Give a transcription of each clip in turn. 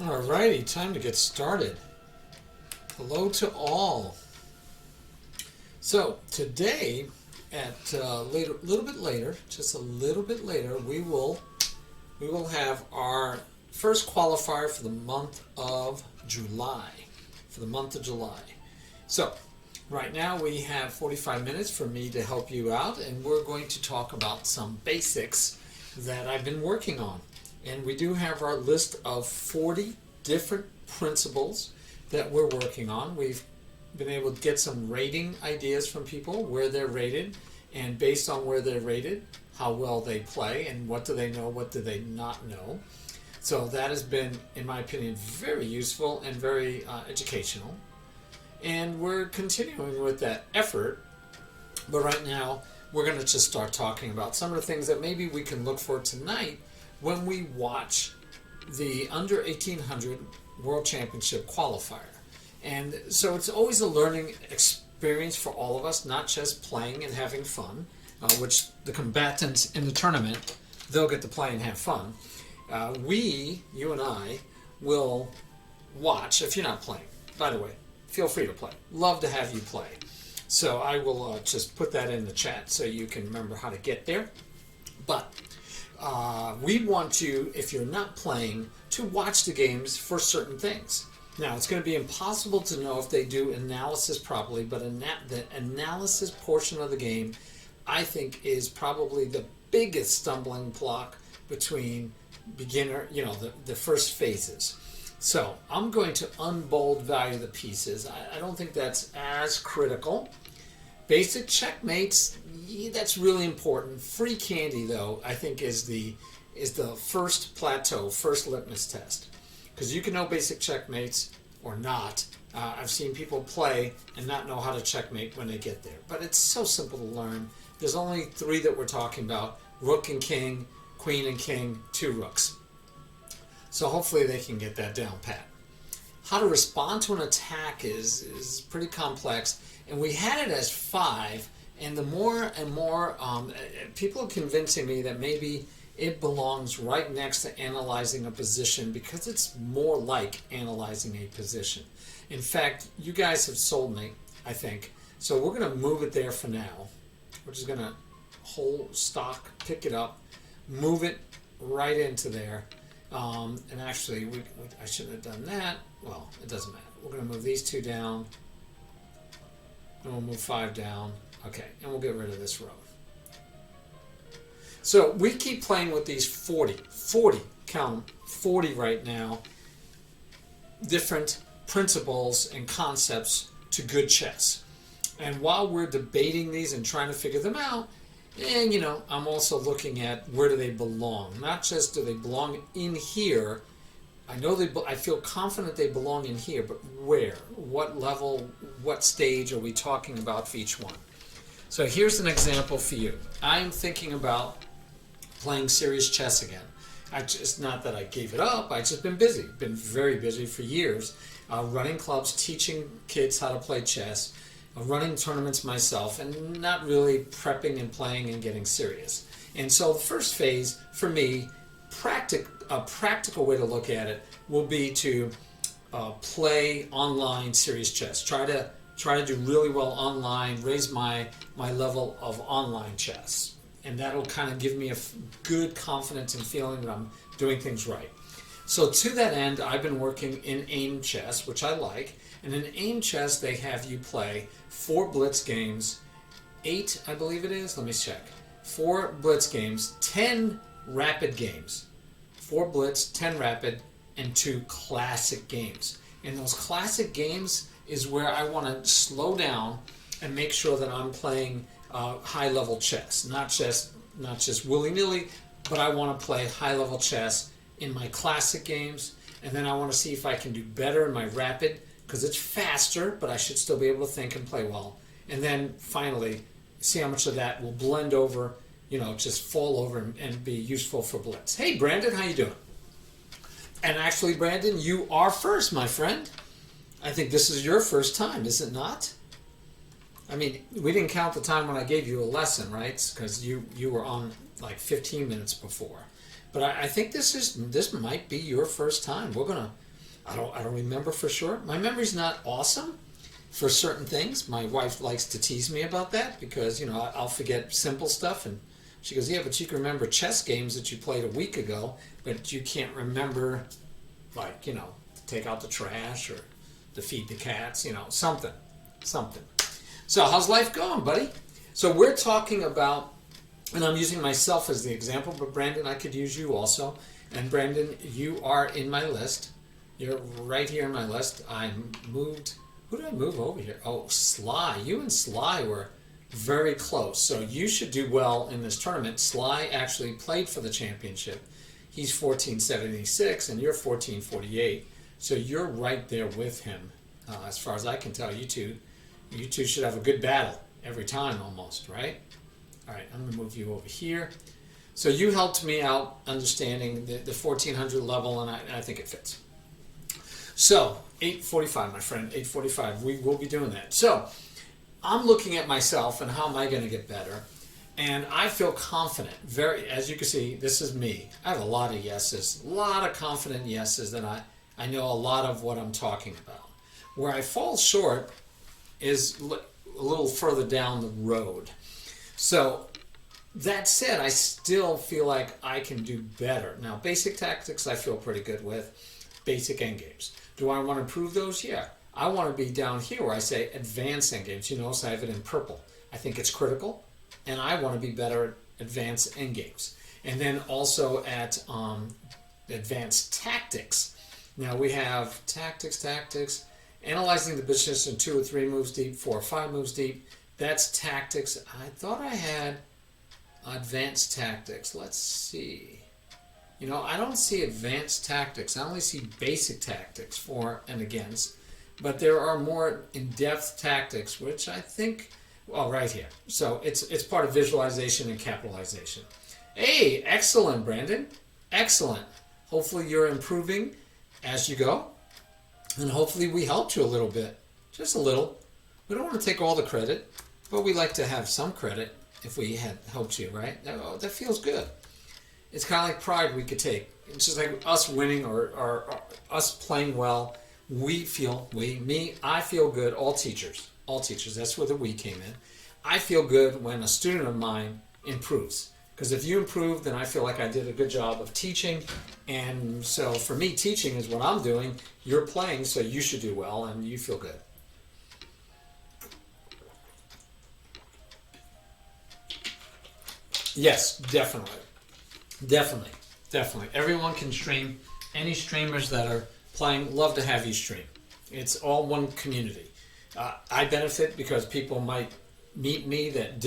Alrighty, time to get started. Hello to all. So today, at little bit later, just a little bit later, we will have our first qualifier for the month of July. So right now we have 45 minutes for me to help you out, and we're going to talk about some basics that I've been working on. And we do have our list of 40 different principles that we're working on. We've been able to get some rating ideas from people, where they're rated, and based on where they're rated, how well they play, and what do they know, what do they not know. So that has been, in my opinion, very useful and very educational. And we're continuing with that effort, but right now we're going to just start talking about some of the things that maybe we can look for tonight when we watch the under 1800 World Championship qualifier. And so it's always a learning experience for all of us, not just playing and having fun, which the combatants in the tournament, they'll get to play and have fun. You and I, will watch. If you're not playing, by the way, feel free to play. Love to have you play. So I will just put that in the chat so you can remember how to get there. But we want you, if you're not playing, to watch the games for certain things. Now, it's going to be impossible to know if they do analysis properly, but the analysis portion of the game, I think, is probably the biggest stumbling block between beginner, the first phases. So I'm going to unbold value the pieces. I don't think that's as critical. Basic checkmates, that's really important. Free candy, though, I think is the first plateau, first litmus test. Because you can know basic checkmates or not. I've seen people play and not know how to checkmate when they get there. But it's so simple to learn. There's only 3 that we're talking about: rook and king, queen and king, 2 rooks. So hopefully they can get that down pat. How to respond to an attack is pretty complex. And we had it as 5, and the more and more people are convincing me that maybe it belongs right next to analyzing a position, because it's more like analyzing a position. In fact, you guys have sold me, I think. So we're going to move it there for now. We're just going to hold stock, pick it up, move it right into there. And actually, I shouldn't have done that. Well, it doesn't matter. We're going to move these 2 down. And we'll move 5 down. Okay, and we'll get rid of this row. So we keep playing with these 40, count them, 40 right now, different principles and concepts to good chess. And while we're debating these and trying to figure them out, and I'm also looking at where do they belong. Not just do they belong in here. I feel confident they belong in here, but where? What level, what stage are we talking about for each one? So here's an example for you. I'm thinking about playing serious chess again. Not that I gave it up, I've just been busy. Been very busy for years, running clubs, teaching kids how to play chess, running tournaments myself, and not really prepping and playing and getting serious. And so the first phase, for me, a practical way to look at it will be to play online serious chess. Try to do really well online, raise my level of online chess. And that'll kind of give me a good confidence and feeling that I'm doing things right. So to that end, I've been working in AIM chess, which I like. And in AIM chess, they have you play 4 blitz games, 8, I believe it is. Let me check. 4 blitz games, 10 rapid games. 4 blitz, 10 rapid, and 2 classic games. And those classic games is where I want to slow down and make sure that I'm playing high-level chess, not just willy-nilly, but I want to play high-level chess in my classic games, and then I want to see if I can do better in my rapid, because it's faster, but I should still be able to think and play well. And then finally, see how much of that will blend over, just fall over and be useful for blitz. Hey, Brandon, how you doing? And actually, Brandon, you are first, my friend. I think this is your first time, is it not? I mean, we didn't count the time when I gave you a lesson, right? Because you were on like 15 minutes before. But I think this might be your first time. We're gonna I don't remember for sure. My memory's not awesome for certain things. My wife likes to tease me about that because, you know, I'll forget simple stuff, and she goes, yeah, but you can remember chess games that you played a week ago, but you can't remember, like, you know, take out the trash or to feed the cats, you know, something. So how's life going, buddy? So we're talking about, and I'm using myself as the example, but Brandon, I could use you also. And Brandon, you are in my list. You're right here in my list. I moved, who did I move over here? Oh, Sly. You and Sly were very close. So you should do well in this tournament. Sly actually played for the championship. He's 1476 and you're 1448. So you're right there with him. As far as I can tell, you two should have a good battle every time almost, right? All right, I'm going to move you over here. So you helped me out understanding the 1400 level, and I think it fits. So 845, my friend, 845. We will be doing that. So I'm looking at myself and how am I going to get better? And I feel confident. Very, as you can see, this is me. I have a lot of yeses, a lot of confident yeses that I know a lot of what I'm talking about. Where I fall short is a little further down the road. So that said, I still feel like I can do better. Now, basic tactics I feel pretty good with. Basic endgames. Do I want to improve those? Yeah. I want to be down here where I say advanced endgames. You notice I have it in purple. I think it's critical, and I want to be better at advanced endgames. And then also at advanced tactics. Now we have tactics, analyzing the position 2 or 3 moves deep, 4 or 5 moves deep. That's tactics. I thought I had advanced tactics. Let's see. You know, I don't see advanced tactics. I only see basic tactics for and against. But there are more in-depth tactics, which I think, well, right here. So it's part of visualization and capitalization. Hey, excellent, Brandon. Excellent. Hopefully you're improving as you go. And hopefully we helped you a little bit. Just a little. We don't want to take all the credit, but we like to have some credit if we had helped you, right? That feels good. It's kind of like pride we could take. It's just like us winning or us playing well. I feel good. All teachers, that's where the we came in. I feel good when a student of mine improves. Because if you improve, then I feel like I did a good job of teaching. And so for me, teaching is what I'm doing. You're playing, so you should do well, and you feel good. Yes, definitely. Everyone can stream. Any streamers that are playing, love to have you stream. It's all one community. I benefit because people might meet me that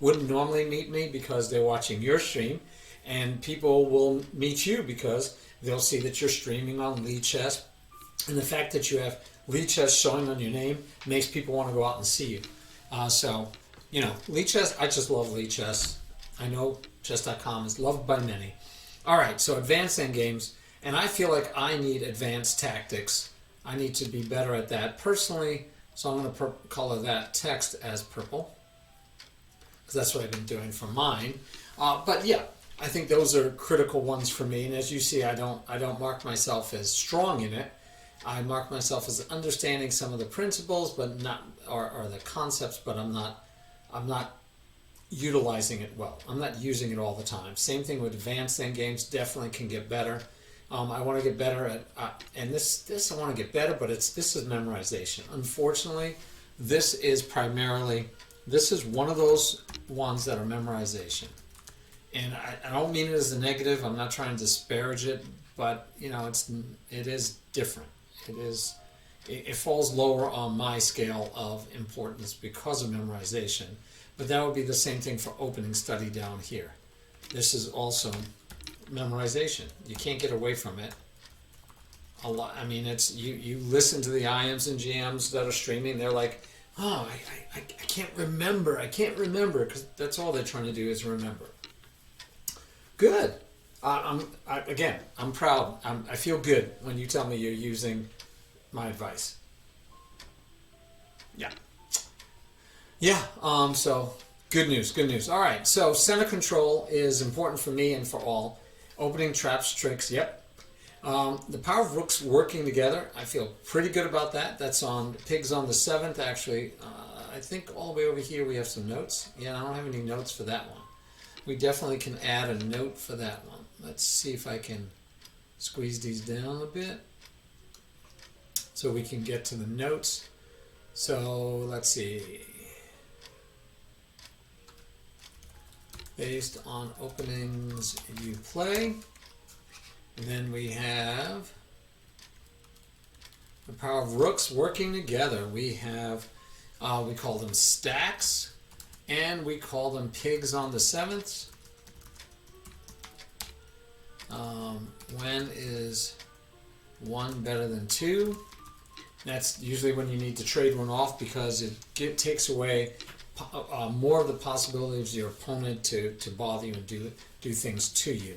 wouldn't normally meet me because they're watching your stream, and people will meet you because they'll see that you're streaming on Lead Chess, and the fact that you have Lead Chess showing on your name makes people want to go out and see you. So, you know, Lead Chess, I just love Lead Chess. I know chess.com is loved by many. All right, so advanced endgames, and I feel like I need advanced tactics. I need to be better at that personally, so I'm going to color that text as purple, because that's what I've been doing for mine. But yeah, I think those are critical ones for me, and as you see, I don't mark myself as strong in it. I mark myself as understanding some of the principles, but not or the concepts, but I'm not utilizing it well. I'm not using it all the time. Same thing with advanced endgames. Definitely can get better. I want to get better at, and this I want to get better, but this is memorization. Unfortunately, this is one of those ones that are memorization. And I don't mean it as a negative. I'm not trying to disparage it, but you know, it is different. It falls lower on my scale of importance because of memorization. But that would be the same thing for opening study down here. This is also memorization. You can't get away from it. A lot. I mean, it's you listen to the IMs and GMs that are streaming. They're like, oh, I can't remember. Because that's all they're trying to do is remember. Good. I'm proud. I feel good when you tell me you're using my advice. Yeah. So good news. All right. So center control is important for me and for all. Opening traps, tricks. Yep. The power of rooks working together, I feel pretty good about that. That's on pigs on the 7th, actually. I think all the way over here we have some notes. Yeah, I don't have any notes for that one. We definitely can add a note for that one. Let's see if I can squeeze these down a bit so we can get to the notes. So let's see. Based on openings you play. And then we have the power of rooks working together. We have, we call them stacks, and we call them pigs on the 7th. When is 1 better than 2? That's usually when you need to trade one off because it takes away more of the possibilities of your opponent to bother you and do things to you.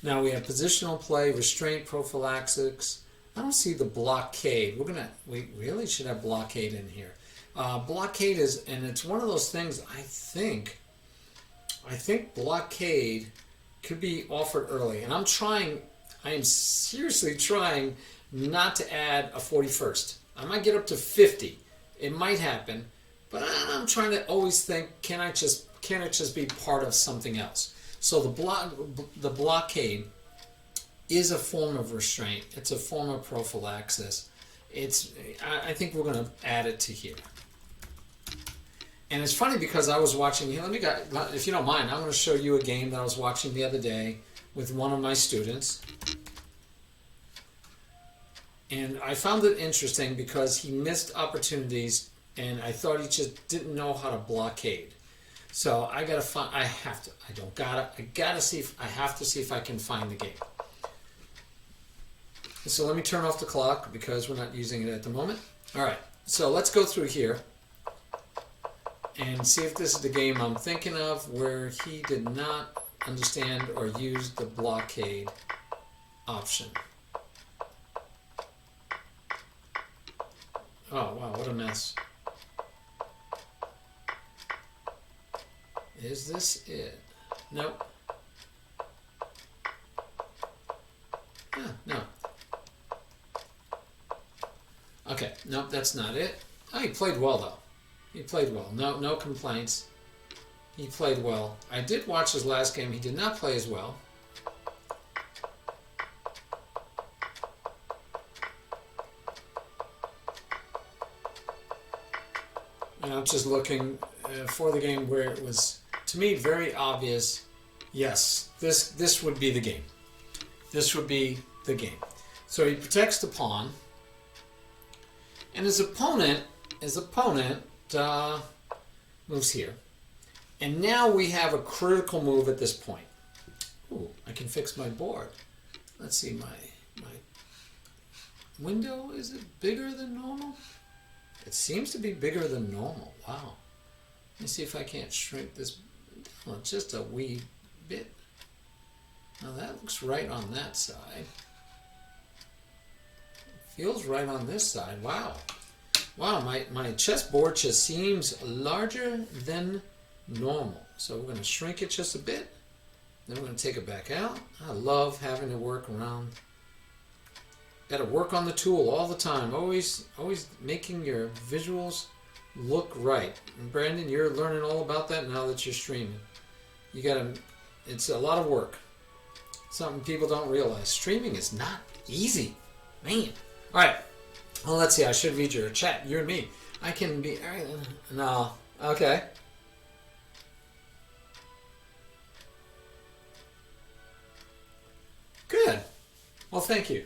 Now we have positional play, restraint, prophylaxis. I don't see the blockade. We really should have blockade in here. Blockade is, and it's one of those things. I think blockade could be offered early, and I am seriously trying not to add a 41st. I might get up to 50. It might happen, but I'm trying to always think, can it just be part of something else? So the blockade is a form of restraint. It's a form of prophylaxis. I think we're going to add it to here. And it's funny because I was watching here. If you don't mind, I'm going to show you a game that I was watching the other day with one of my students. And I found it interesting because he missed opportunities, and I thought he just didn't know how to blockade. So I have to see if I can find the game. So let me turn off the clock because we're not using it at the moment. All right, so let's go through here and see if this is the game I'm thinking of where he did not understand or use the blockade option. Oh, wow, what a mess. Is this it? Nope. No. Okay, nope, that's not it. Oh, he played well, though. He played well. No complaints. He played well. I did watch his last game. He did not play as well. And I'm just looking for the game where it was, to me, very obvious. Yes, this would be the game. This would be the game. So he protects the pawn, and his opponent moves here. And now we have a critical move at this point. Ooh, I can fix my board. Let's see, my window, is it bigger than normal? It seems to be bigger than normal. Wow. Let me see if I can't shrink this down just a wee bit. Now that looks right on that side. Feels right on this side. Wow. Wow, my chessboard just seems larger than normal. So we're going to shrink it just a bit. Then we're going to take it back out. I love having to work around. Got to work on the tool all the time. Always making your visuals look right. And Brandon, you're learning all about that now that you're streaming. It's a lot of work. Something people don't realize. Streaming is not easy. Man. All right. Well, let's see. I should read your chat. You and me. I can be... No. Okay. Good. Well, thank you.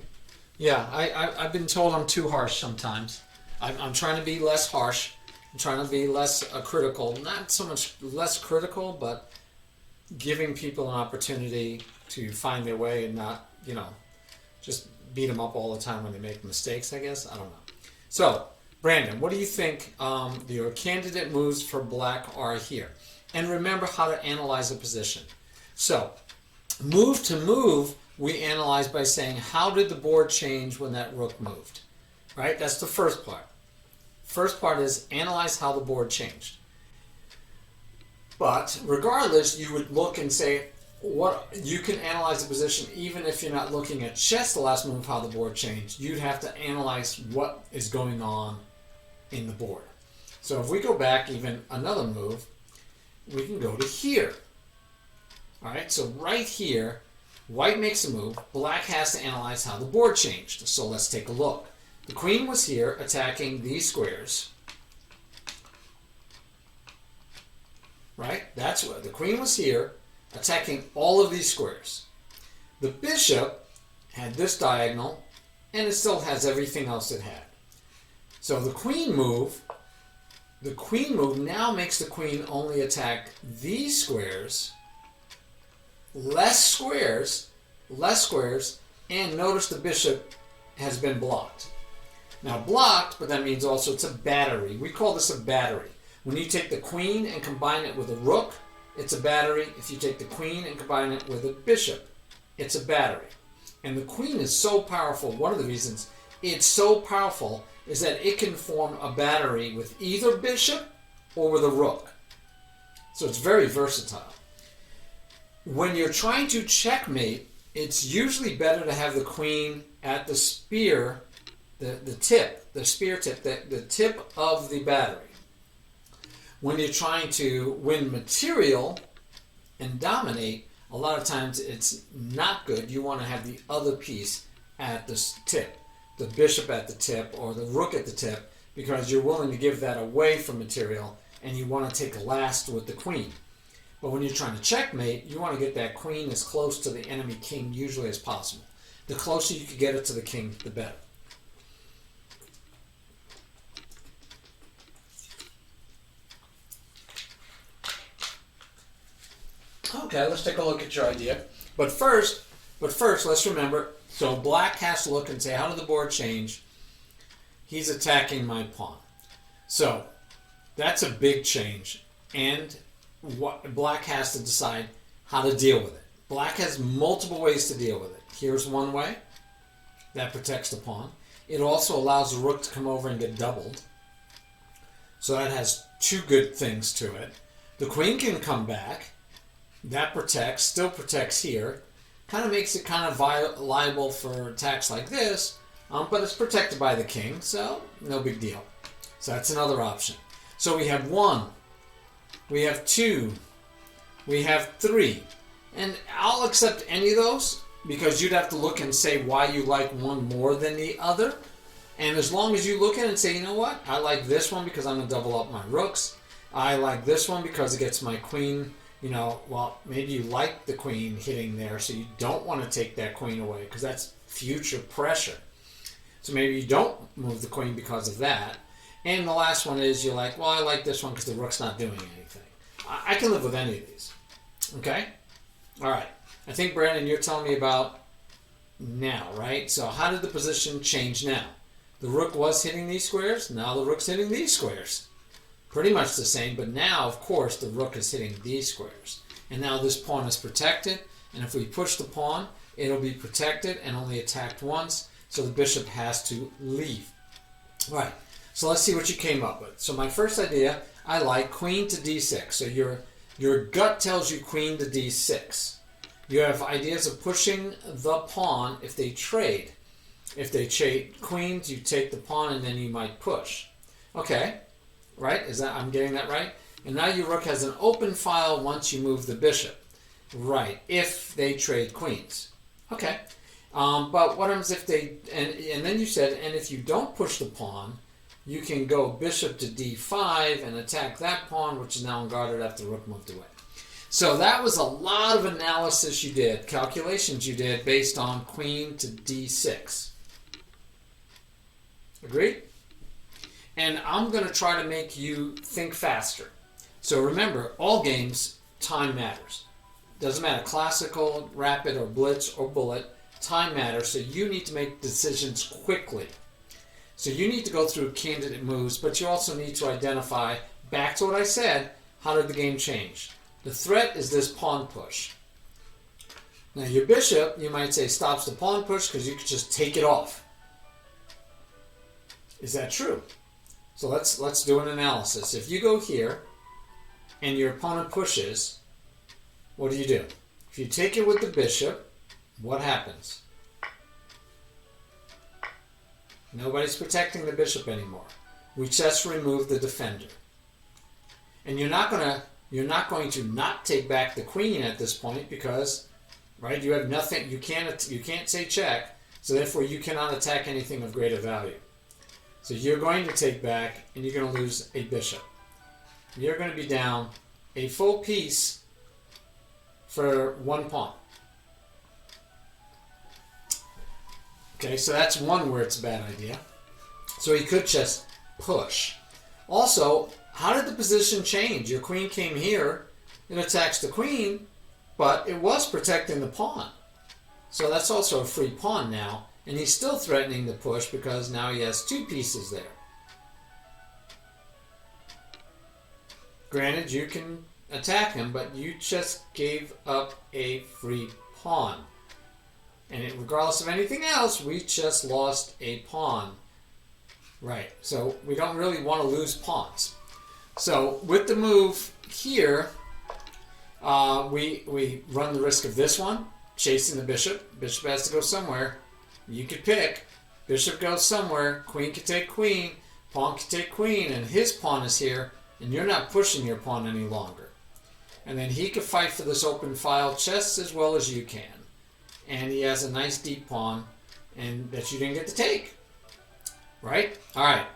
Yeah, I've been told I'm too harsh sometimes. I'm trying to be less harsh. I'm trying to be less critical. Not so much less critical, but giving people an opportunity to find their way and not, just beat them up all the time when they make mistakes, I guess. I don't know. So, Brandon, what do you think your candidate moves for black are here? And remember how to analyze a position. So, move to move, we analyze by saying, how did the board change when that rook moved? Right? That's the first part. First part is analyze how the board changed. But regardless, you would look and say, what you can analyze the position even if you're not looking at just the last move, how the board changed. You'd have to analyze what is going on in the board. So if we go back even another move, we can go to here. All right, so right here, white makes a move. Black has to analyze how the board changed. So let's take a look. The queen was here attacking these squares. Right? That's what the queen was here attacking all of these squares. The bishop had this diagonal, and it still has everything else it had. So the queen move now makes the queen only attack these squares, less squares, and notice the bishop has been blocked. Now blocked, but that means also it's a battery. We call this a battery. When you take the queen and combine it with a rook, it's a battery. If you take the queen and combine it with a bishop, it's a battery. And the queen is so powerful. One of the reasons it's so powerful is that it can form a battery with either bishop or with a rook. So it's very versatile. When you're trying to checkmate, it's usually better to have the queen at the spear, the spear tip, the tip of the battery. When you're trying to win material and dominate, a lot of times it's not good. You want to have the other piece at the tip, the bishop at the tip or the rook at the tip, because you're willing to give that away for material and you want to take last with the queen. But when you're trying to checkmate, you want to get that queen as close to the enemy king usually as possible. The closer you can get it to the king, the better. Okay, let's take a look at your idea. But first, let's remember, so black has to look and say, how did the board change? He's attacking my pawn. So that's a big change. And what black has to decide how to deal with it. Black has multiple ways to deal with it. Here's one way. That protects the pawn. It also allows the rook to come over and get doubled. So that has two good things to it. The queen can come back. That protects, still protects here. Kind of makes it kind of liable for attacks like this, but it's protected by the king, so no big deal. So that's another option. So we have 1, we have 2, we have 3. And I'll accept any of those because you'd have to look and say why you like one more than the other. And as long as you look at it and say, you know what, I like this one because I'm going to double up my rooks. I like this one because it gets my queen. You know, well, maybe you like the queen hitting there, so you don't want to take that queen away because that's future pressure. So maybe you don't move the queen because of that. And the last one is you're like, well, I like this one because the rook's not doing anything. I can live with any of these. Okay? All right. I think, Brandon, you're telling me about now, right? So how did the position change now? The rook was hitting these squares. Now the rook's hitting these squares. Pretty much the same, but now, of course, the rook is hitting these squares. And now this pawn is protected, and if we push the pawn, it'll be protected and only attacked once, so the bishop has to leave. All right, so let's see what you came up with. So my first idea, I like queen to d6. So your gut tells you queen to d6. You have ideas of pushing the pawn if they trade. If they trade queens, you take the pawn, and then you might push. Okay. Right? I'm getting that right? And now your rook has an open file once you move the bishop. Right. If they trade queens. Okay. But what happens if they... And then you said, and if you don't push the pawn, you can go bishop to d5 and attack that pawn, which is now unguarded after the rook moved away. So that was a lot of analysis you did, calculations you did based on queen to d6. Agreed? And I'm going to try to make you think faster. So remember, all games, time matters. Doesn't matter, classical, rapid, or blitz, or bullet, time matters. So you need to make decisions quickly. So you need to go through candidate moves, but you also need to identify, back to what I said, how did the game change? The threat is this pawn push. Now your bishop, you might say, stops the pawn push because you could just take it off. Is that true? So let's do an analysis. If you go here and your opponent pushes, what do? If you take it with the bishop, what happens? Nobody's protecting the bishop anymore. We just remove the defender. And you're not going to not take back the queen at this point because, right, you have nothing, you can't say check, so therefore you cannot attack anything of greater value. So you're going to take back and you're going to lose a bishop. You're going to be down a full piece for one pawn. Okay, so that's one where it's a bad idea. So he could just push. Also, how did the position change? Your queen came here, it attacks the queen, but it was protecting the pawn. So that's also a free pawn now, and he's still threatening to push because now he has two pieces there. Granted, you can attack him, but you just gave up a free pawn. And regardless of anything else, we just lost a pawn. Right, so we don't really want to lose pawns. So with the move here, we run the risk of this one, chasing the bishop. Bishop has to go somewhere. You could pick. Bishop goes somewhere. Queen could take queen. Pawn could take queen, and his pawn is here, and you're not pushing your pawn any longer. And then he could fight for this open file just as well as you can. And he has a nice deep pawn and that you didn't get to take. Right? Alright.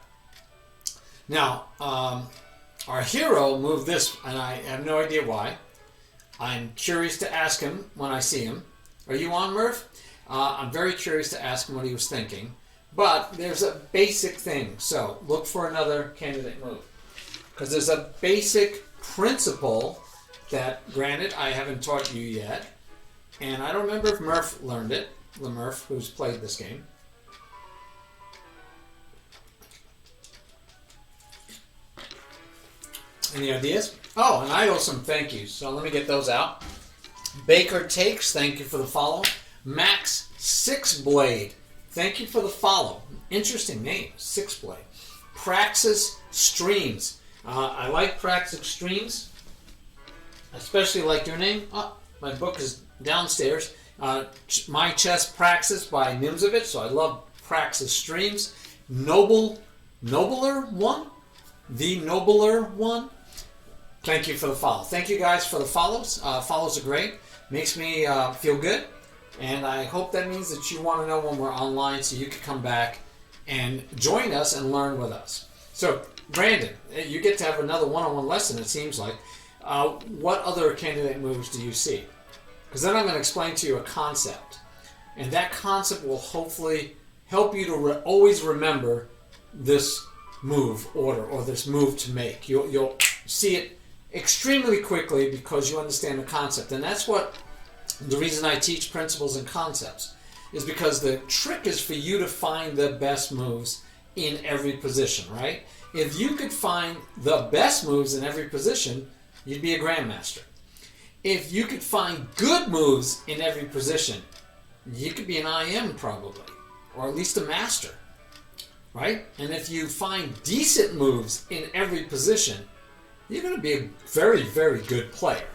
Now, our hero moved this, and I have no idea why. I'm curious to ask him when I see him. Are you on, Murph? I'm very curious to ask him what he was thinking. But there's a basic thing. So, look for another candidate move. Because there's a basic principle that, granted, I haven't taught you yet. And I don't remember if Murph learned it. The Murph, who's played this game. Any ideas? Oh, and I owe some thank yous, so let me get those out. Baker Takes, thank you for the follow. Max Sixblade, thank you for the follow. Interesting name, Sixblade. Praxis Streams, I like Praxis Streams, especially like your name. Oh, my book is downstairs. My Chess Praxis by Nimzovich, so I love Praxis Streams. Nobler One, the Nobler One. Thank you for the follow. Thank you guys for the follows. Follows are great. Makes me feel good. And I hope that means that you want to know when we're online so you can come back and join us and learn with us. So, Brandon, you get to have another one-on-one lesson, it seems like. What other candidate moves do you see? Because then I'm going to explain to you a concept. And that concept will hopefully help you to always remember this move order or this move to make. You'll see it extremely quickly because you understand the concept. And that's what the reason I teach principles and concepts is because the trick is for you to find the best moves in every position, right? If you could find the best moves in every position, you'd be a grandmaster. If you could find good moves in every position, you could be an IM probably, or at least a master, right? And if you find decent moves in every position, you're going to be a very, very good player,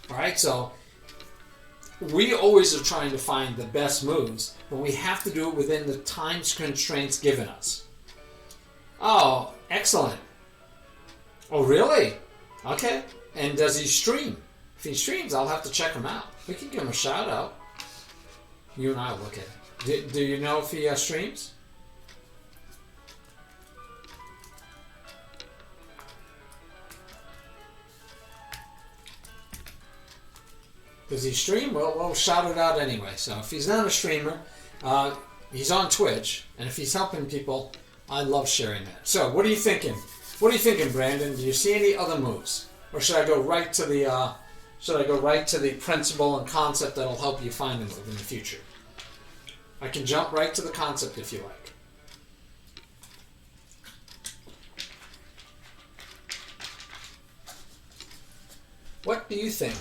right? So we always are trying to find the best moves, but we have to do it within the time constraints given us. Oh, excellent. Oh, really? Okay. And does he stream? If he streams, I'll have to check him out. We can give him a shout out. You and I will look at it. Do you know if he streams? Does he stream? Well, we'll shout it out anyway. So if he's not a streamer, he's on Twitch, and if he's helping people, I love sharing that. So what are you thinking? What are you thinking, Brandon? Do you see any other moves, or should I go right to the principle and concept that'll help you find the move in the future? I can jump right to the concept if you like. What do you think?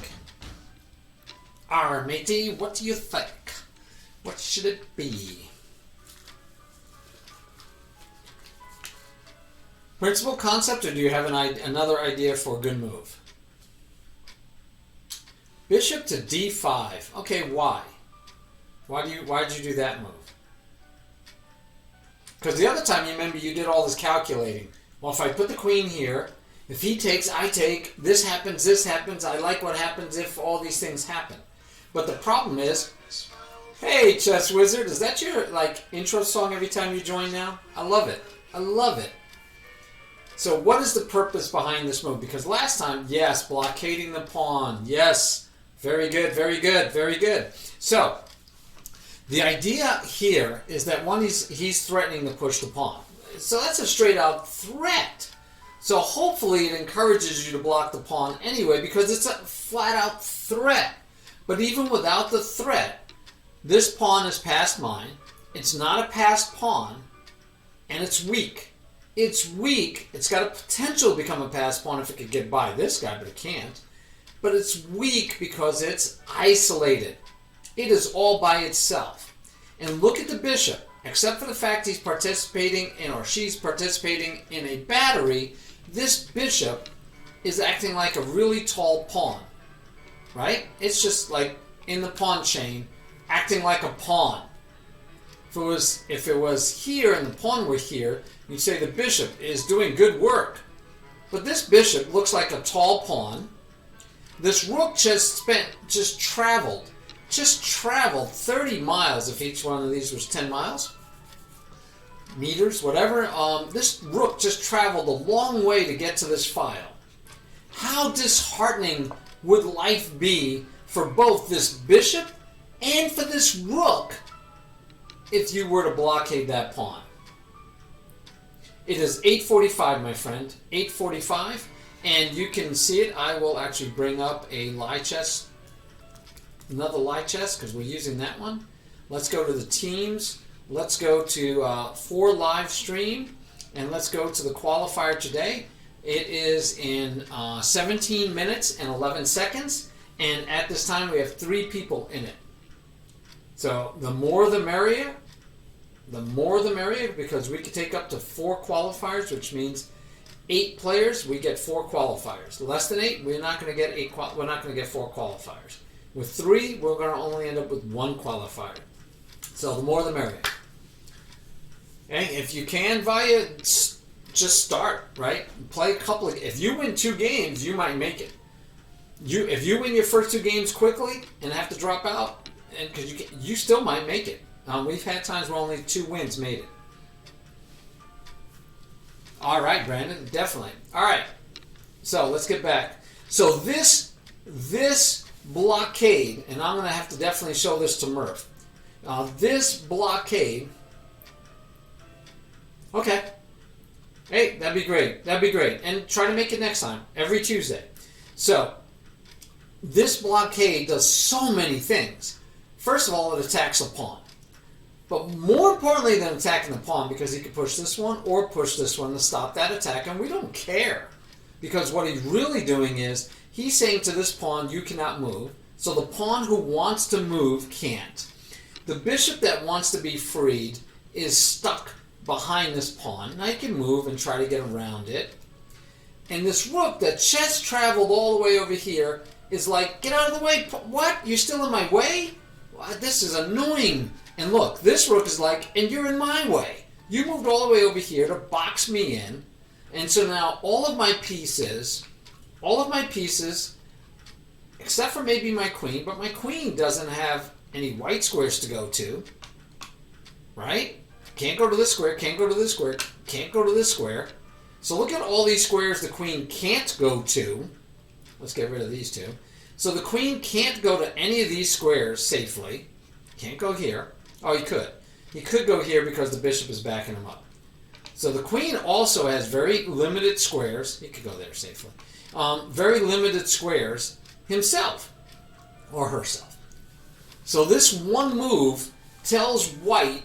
Matey, what do you think? What should it be? Principle, concept, or do you have another idea for a good move? Bishop to d5. Okay, why? Why did you do that move? Because the other time, you remember, you did all this calculating. Well, if I put the queen here, if he takes, I take, this happens, I like what happens if all these things happen. But the problem is, hey, Chess Wizard, is that your, like, intro song every time you join now? I love it. I love it. So what is the purpose behind this move? Because last time, yes, blockading the pawn. Yes, very good, very good, very good. So the idea here is that one, he's threatening to push the pawn. So that's a straight out threat. So hopefully it encourages you to block the pawn anyway, because it's a flat out threat. But even without the threat, this pawn is past mine. It's not a passed pawn, and it's weak. It's weak. It's got a potential to become a passed pawn if it could get by this guy, but it can't. But it's weak because it's isolated. It is all by itself. And look at the bishop. Except for the fact he's participating in, or she's participating in a battery, this bishop is acting like a really tall pawn. Right? It's just like in the pawn chain, acting like a pawn. If it was here and the pawn were here, you'd say the bishop is doing good work. But this bishop looks like a tall pawn. This rook just traveled 30 miles if each one of these was 10 miles. Meters, whatever. This rook just traveled a long way to get to this file. How disheartening would life be for both this bishop and for this rook if you were to blockade that pawn? It is 8:45, my friend. 8:45, and you can see it. I will actually bring up a live chess, another live chess, because we're using that one. Let's go to the teams. Let's go to for live stream, and let's go to the qualifier today. It is in 17 minutes and 11 seconds, and at this time we have 3 people in it. So the more the merrier. The more the merrier, because we can take up to 4 qualifiers, which means 8 players, we get 4 qualifiers. Less than 8, we're not going to get 8. We're not going to get 4 qualifiers. With 3, we're going to only end up with 1 qualifier. So the more the merrier. And if you can, via, just start, right? Play a couple of. If you win 2 games, you might make it. If you win your first 2 games quickly and have to drop out, and because you still might make it. We've had times where only 2 wins made it. All right, Brandon, definitely. All right, so let's get back. So this blockade, and I'm going to have to definitely show this to Murph. This blockade. Okay. Hey, that'd be great. That'd be great. And try to make it next time, every Tuesday. So this blockade does so many things. First of all, it attacks a pawn. But more importantly than attacking the pawn, because he could push this one or push this one to stop that attack, and we don't care. Because what he's really doing is, he's saying to this pawn, you cannot move. So the pawn who wants to move can't. The bishop that wants to be freed is stuck behind this pawn. Now he can move and try to get around it. And this rook that just traveled all the way over here is like, get out of the way. What? You're still in my way? Well, this is annoying. And look, this rook is like, and you're in my way. You moved all the way over here to box me in. And so now all of my pieces, except for maybe my queen, but my queen doesn't have any white squares to go to. Right? Can't go to this square, can't go to this square, can't go to this square. So look at all these squares the queen can't go to. Let's get rid of these 2. So the queen can't go to any of these squares safely. Can't go here. Oh, he could. He could go here because the bishop is backing him up. So the queen also has very limited squares. He could go there safely. Very limited squares himself or herself. So this one move tells white,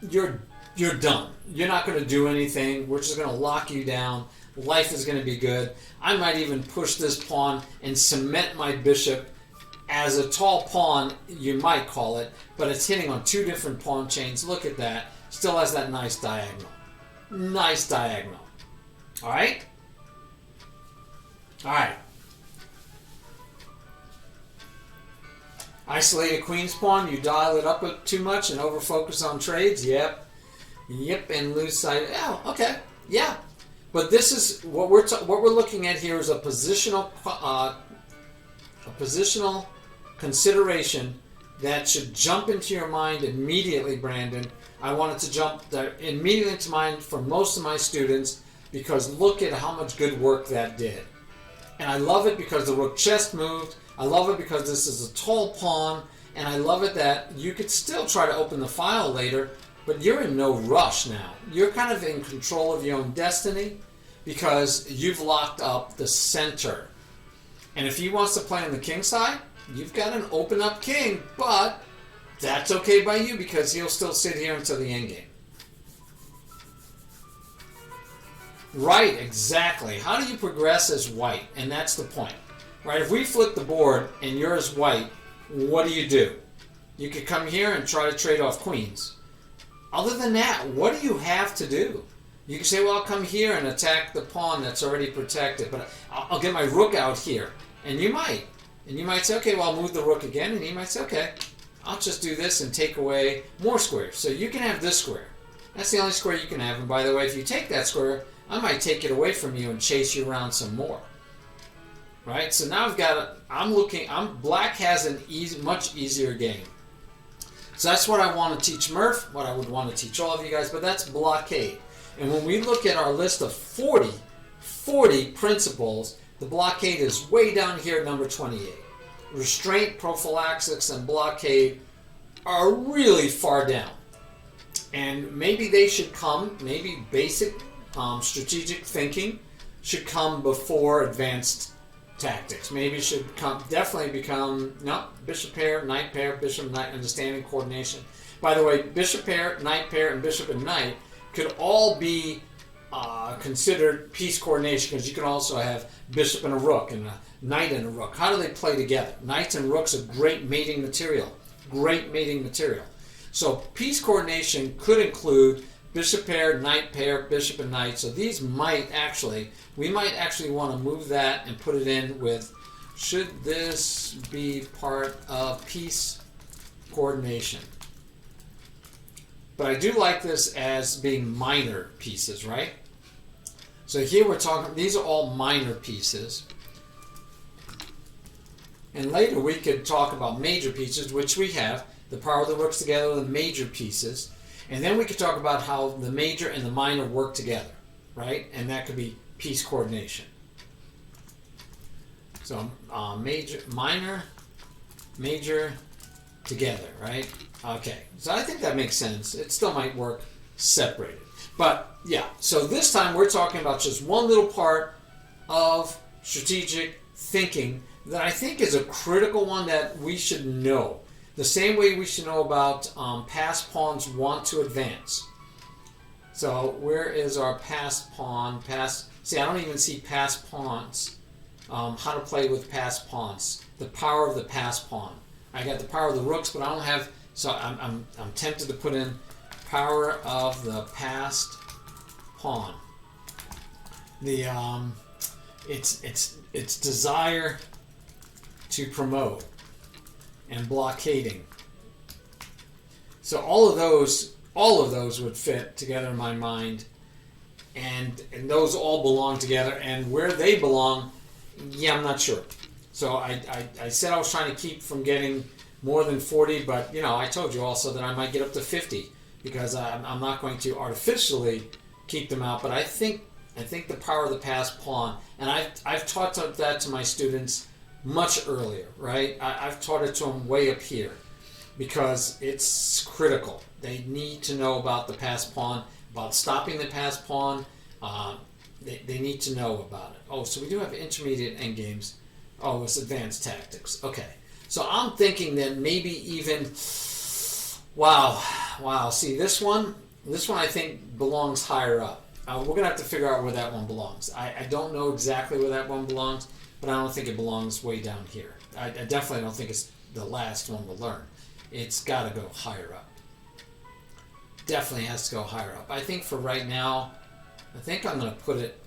you're done. You're not going to do anything. We're just going to lock you down. Life is going to be good. I might even push this pawn and cement my bishop as a tall pawn, you might call it, but it's hitting on 2 different pawn chains. Look at that. Still has that nice diagonal. Nice diagonal. All right? All right. Isolate a queen's pawn, you dial it up too much and over-focus on trades, yep, and lose sight. Oh, okay, yeah. But this is what we're looking at here is a positional consideration that should jump into your mind immediately, Brandon. I want it to jump immediately into mind for most of my students because look at how much good work that did. And I love it because the rook chest moved. I love it because this is a tall pawn. And I love it that you could still try to open the file later, but you're in no rush now. You're kind of in control of your own destiny because you've locked up the center. And if he wants to play on the king side, you've got an open up king, but that's okay by you because he'll still sit here until the endgame. Right, exactly. How do you progress as white? And that's the point. Right, if we flip the board and you're as white, what do? You could come here and try to trade off queens. Other than that, what do you have to do? You can say, well, I'll come here and attack the pawn that's already protected, but I'll get my rook out here. And you might. And you might say, okay, well, I'll move the rook again. And you might say, okay, I'll just do this and take away more squares. So you can have this square. That's the only square you can have. And by the way, if you take that square, I might take it away from you and chase you around some more. Right? So now I've got, black has an much easier game. So that's what I want to teach Murph, what I would want to teach all of you guys, but that's blockade. And when we look at our list of 40 principles, the blockade is way down here at number 28. Restraint, prophylaxis, and blockade are really far down. And maybe they should come, maybe basic strategic thinking should come before advanced tactics. Maybe it should definitely become, no, bishop pair, knight, understanding, coordination. By the way, bishop pair, and bishop and knight could all be considered piece coordination because you can also have bishop and a rook and a knight and a rook. How do they play together? Knights and rooks are great mating material. Great mating material. So piece coordination could include bishop pair, bishop and knight. So these we might actually want to move that and put it in with, should this be part of piece coordination? But I do like this as being minor pieces, right? So here we're talking, these are all minor pieces. And later we could talk about major pieces, which we have. The power that works together are the major pieces. And then we could talk about how the major and the minor work together, right? And that could be piece coordination. So minor, major, together, right? Okay, so I think that makes sense. It still might work separated. But yeah, so this time we're talking about just one little part of strategic thinking that I think is a critical one that we should know. The same way we should know about passed pawns want to advance. So where is our passed pawn? See, I don't even see passed pawns. How to play with passed pawns. The power of the passed pawn. I got the power of the rooks, but I don't have. So I'm tempted to put in power of the passed pawn. The its desire to promote and blockading. So all of those would fit together in my mind, and those all belong together. And where they belong, yeah, I'm not sure. So I said I was trying to keep from getting more than 40, but I told you also that I might get up to 50 because I'm not going to artificially keep them out. But I think the power of the passed pawn, and I've taught that to my students much earlier, right? I've taught it to them way up here because it's critical. They need to know about the passed pawn, about stopping the passed pawn. They need to know about it. Oh, so we do have intermediate endgames. Oh, it's advanced tactics. Okay. So I'm thinking that maybe even, wow. See, this one I think belongs higher up. We're going to have to figure out where that one belongs. I don't know exactly where that one belongs, but I don't think it belongs way down here. I definitely don't think it's the last one to learn. It's got to go higher up. Definitely has to go higher up. I think for right now, I think I'm going to put it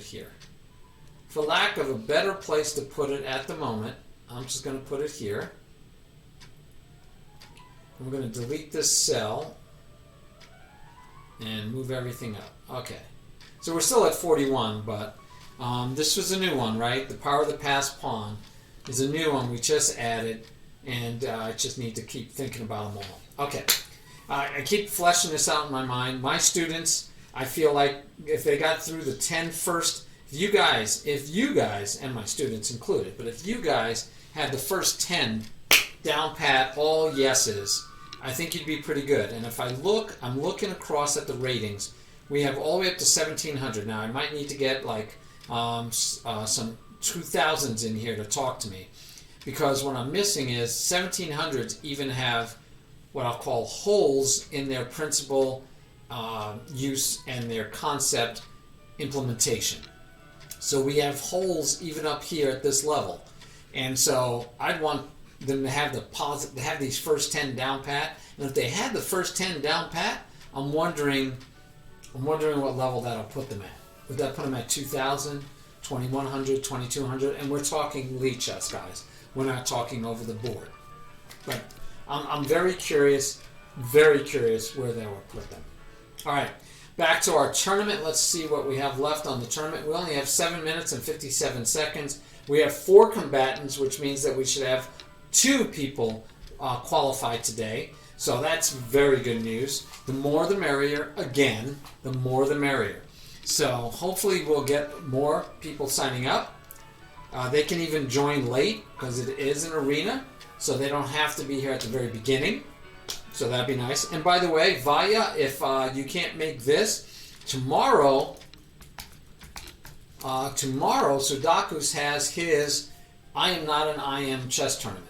here. for lack of a better place to put it at the moment, I'm just going to put it here. We're going to delete this cell and move everything up. Okay. So we're still at 41, but this was a new one, right? The power of the passed pawn is a new one we just added, and I just need to keep thinking about them all. Okay. I keep fleshing this out in my mind. My students, I feel like if they got through the 10 first, if you guys, and my students included, but if you guys had the first 10 down pat, all yeses, I think you'd be pretty good. And if I look, I'm looking across at the ratings. We have all the way up to 1700. Now I might need to get like some 2000s in here to talk to me, because what I'm missing is 1700s even have what I'll call holes in their principal use and their concept implementation. So we have holes even up here at this level, and so I'd want them to have these first 10 down pat. And if they had the first 10 down pat, I'm wondering what level that'll put them at. Would that put them at 2000, 2100, 2200? And we're talking lead chess, guys. We're not talking over the board. But I'm very curious where that would put them. All right, back to our tournament. Let's see what we have left on the tournament. We only have 7 minutes and 57 seconds. We have 4 combatants, which means that we should have 2 people qualified today. So that's very good news. The more the merrier. Again, the more the merrier. So hopefully we'll get more people signing up. They can even join late because it is an arena, so they don't have to be here at the very beginning. So that'd be nice. And by the way, Vaya, if you can't make this, tomorrow Sudakus has his I Am Not an I Am chess tournament.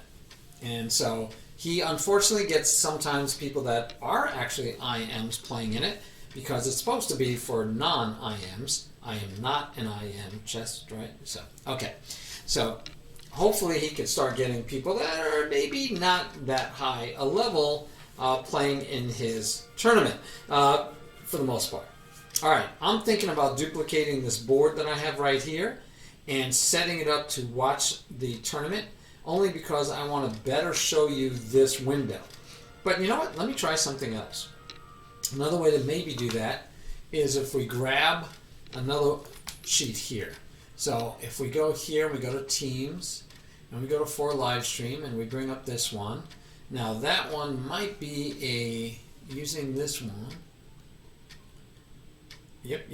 And so he unfortunately gets sometimes people that are actually IMs playing in it, because it's supposed to be for non-IMs. I am not an IM chess, right? So, okay. So hopefully he can start getting people that are maybe not that high a level playing in his tournament for the most part. All right, I'm thinking about duplicating this board that I have right here and setting it up to watch the tournament, only because I want to better show you this window. But you know what? Let me try something else. Another way to maybe do that is if we grab another sheet here. So if we go here, we go to Teams, and we go to For Live Stream, and we bring up this one. Now that one might be using this one. Yep.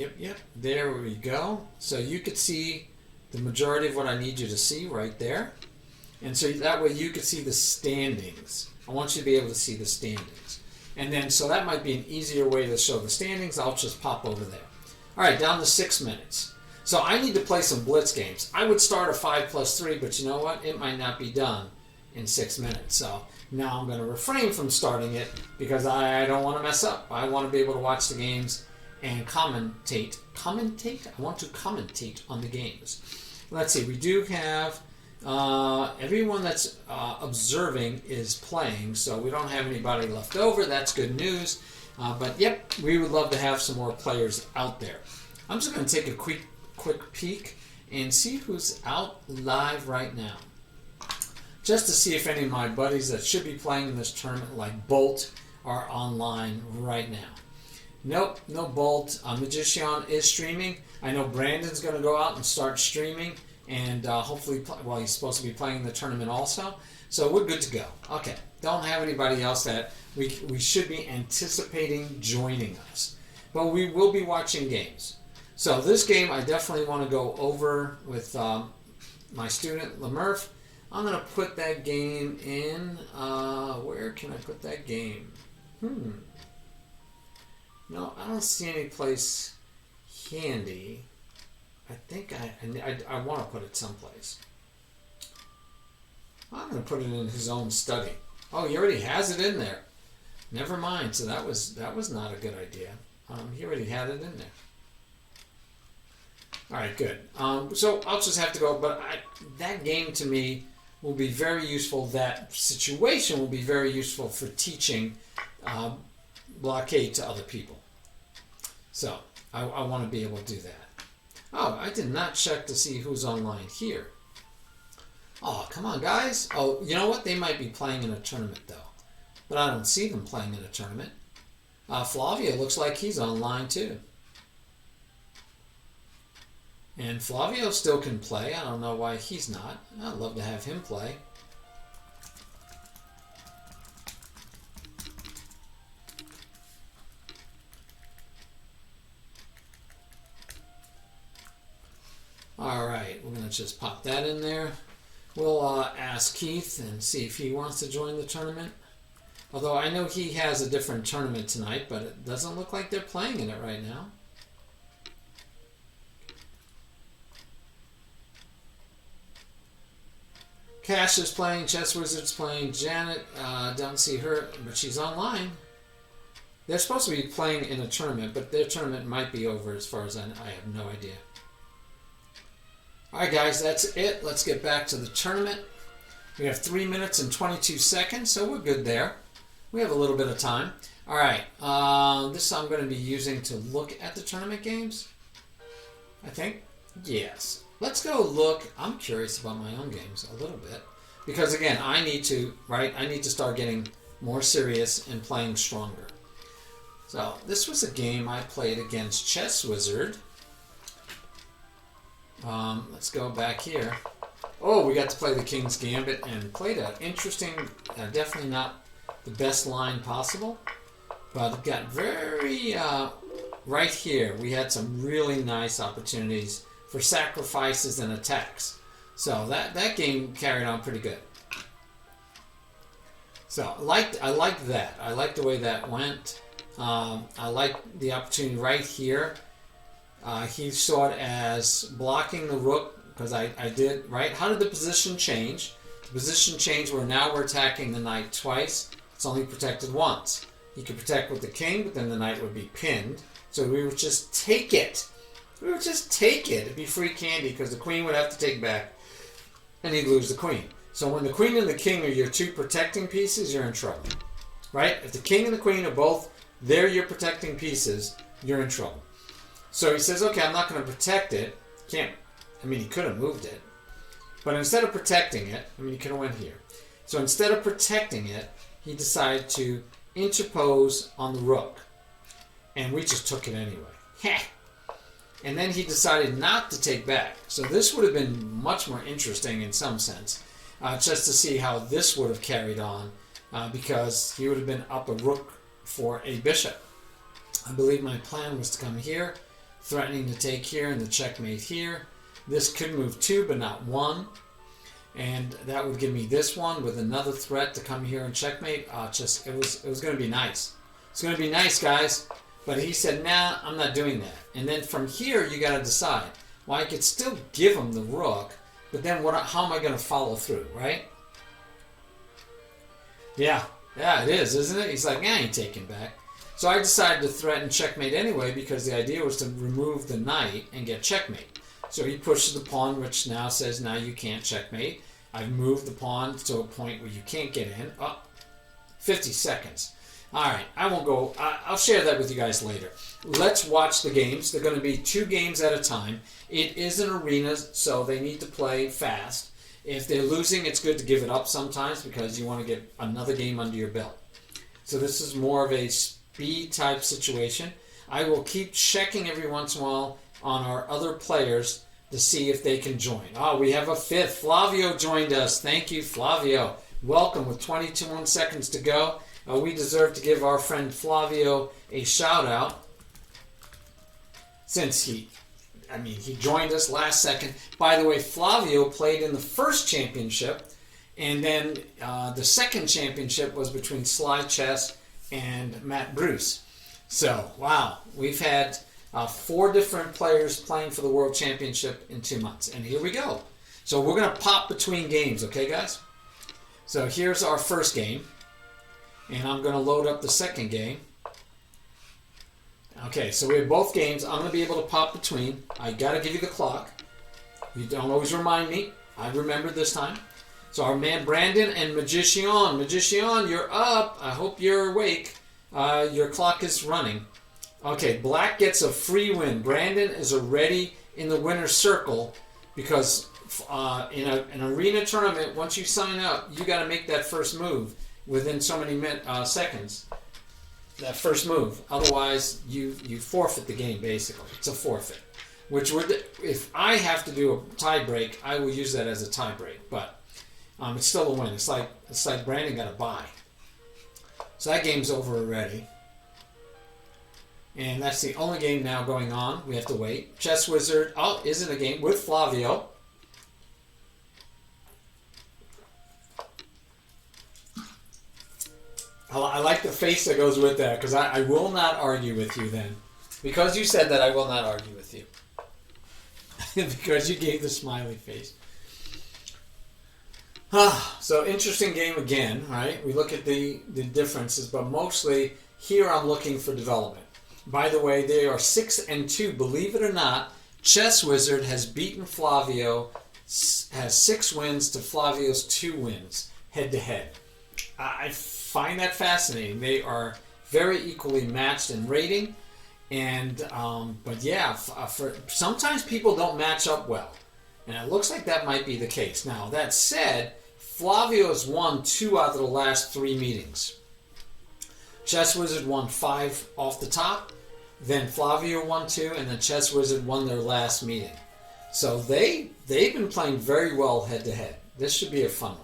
There we go. So you could see the majority of what I need you to see right there. And so that way you could see the standings. I want you to be able to see the standings. And then, so that might be an easier way to show the standings. I'll just pop over there. All right, down to 6 minutes. So I need to play some blitz games. I would start a 5+3, but you know what? It might not be done in 6 minutes. So now I'm going to refrain from starting it because I don't want to mess up. I want to be able to watch the games and commentate. Commentate? I want to commentate on the games. Let's see. We do have everyone that's observing is playing, so we don't have anybody left over. That's good news. But yep, we would love to have some more players out there. I'm just going to take a quick peek and see who's out live right now, just to see if any of my buddies that should be playing in this tournament, like Bolt, are online right now. Nope, no Bolt. Magician is streaming. I know Brandon's going to go out and start streaming, and hopefully, he's supposed to be playing in the tournament also. So we're good to go. Okay, don't have anybody else that we should be anticipating joining us. But we will be watching games. So this game I definitely want to go over with my student, Lemurf. I'm going to put that game in, where can I put that game? No, I don't see any place handy. I think I want to put it someplace. I'm going to put it in his own study. Oh, he already has it in there. Never mind. So that was not a good idea. He already had it in there. All right, good. So I'll just have to go. But that game to me will be very useful. That situation will be very useful for teaching blockade to other people. So I want to be able to do that. Oh, I did not check to see who's online here. Oh, come on, guys. Oh, you know what? They might be playing in a tournament, though. But I don't see them playing in a tournament. Flavio looks like he's online, too. And Flavio still can play. I don't know why he's not. I'd love to have him play. Alright, we're going to just pop that in there. We'll ask Keith and see if he wants to join the tournament. Although I know he has a different tournament tonight, but it doesn't look like they're playing in it right now. Cash is playing, Chess Wizard's playing, Janet, don't see her, but she's online. They're supposed to be playing in a tournament, but their tournament might be over as far as I have no idea. Alright guys, that's it. Let's get back to the tournament. We have 3 minutes and 22 seconds, so we're good there. We have a little bit of time. Alright, this I'm going to be using to look at the tournament games. I think. Yes. Let's go look. I'm curious about my own games a little bit. Because again, I need to start getting more serious and playing stronger. So, this was a game I played against Chess Wizard. Let's go back here. Oh, we got to play the King's Gambit and played an interesting, definitely not the best line possible, but it got very, right here, we had some really nice opportunities for sacrifices and attacks. So that game carried on pretty good. So I liked that. I liked the way that went. I liked the opportunity right here. He saw it as blocking the rook, because I did, right? How did the position change? The position changed where now we're attacking the knight twice. It's only protected once. He could protect with the king, but then the knight would be pinned. So we would just take it. We would just take it. It'd be free candy, because the queen would have to take back, and he'd lose the queen. So when the queen and the king are your two protecting pieces, you're in trouble. Right? If the king and the queen are both, they're your protecting pieces, you're in trouble. So he says, okay, I'm not going to protect it. He could have moved it. But instead of protecting it, he could have went here. So instead of protecting it, he decided to interpose on the rook. And we just took it anyway. And then he decided not to take back. So this would have been much more interesting in some sense, just to see how this would have carried on, because he would have been up a rook for a bishop. I believe my plan was to come here, threatening to take here and the checkmate here. This could move 2 but not 1, and that would give me this one with another threat to come here and checkmate. It was going to be nice. It's going to be nice, guys. But he said, nah, I'm not doing that. And then from here you got to decide. Well, I could still give him the rook, but then how am I going to follow through, right? Yeah, it is, isn't it? He's like, I ain't taking back. So I decided to threaten checkmate anyway, because the idea was to remove the knight and get checkmate. So he pushes the pawn, which now says, now you can't checkmate. I've moved the pawn to a point where you can't get in. 50 seconds. All right, I won't go. I'll share that with you guys later. Let's watch the games. They're going to be 2 games at a time. It is an arena, so they need to play fast. If they're losing, it's good to give it up sometimes, because you want to get another game under your belt. So this is more of a speed type situation. I will keep checking every once in a while on our other players to see if they can join. We have a 5th. Flavio joined us. Thank you, Flavio. Welcome with 22 seconds to go. We deserve to give our friend Flavio a shout out, since he joined us last second. By the way, Flavio played in the first championship, and then the second championship was between Sly Chess and Matt Bruce. So, wow, we've had 4 different players playing for the World Championship in 2 months. And here we go. So we're going to pop between games, okay, guys? So here's our first game. And I'm going to load up the second game. Okay, so we have both games. I'm going to be able to pop between. I got to give you the clock. You don't always remind me. I remember this time. So our man Brandon and Magician. Magician, you're up. I hope you're awake. Your clock is running. Okay, black gets a free win. Brandon is already in the winner's circle, because in an arena tournament, once you sign up, you got to make that first move within so many seconds. That first move. Otherwise, you forfeit the game, basically. It's a forfeit. Which would, if I have to do a tie break, I will use that as a tie break. But it's still a win. It's like Brandon got a bye. So that game's over already. And that's the only game now going on. We have to wait. Chess Wizard is in a game with Flavio. I like the face that goes with that, because I will not argue with you then. Because you said that, I will not argue with you. Because you gave the smiley face. So interesting game again, right? We look at the differences, but mostly here I'm looking for development. By the way, they are 6-2. Believe it or not, Chess Wizard has beaten Flavio, has 6 wins to Flavio's 2 wins, head to head. I find that fascinating. They are very equally matched in rating, and but yeah, for sometimes people don't match up well, and it looks like that might be the case. Now that said, Flavio has won 2 out of the last 3 meetings. Chess Wizard won 5 off the top, then Flavio won 2, and then Chess Wizard won their last meeting. So they've been playing very well head to head. This should be a fun one.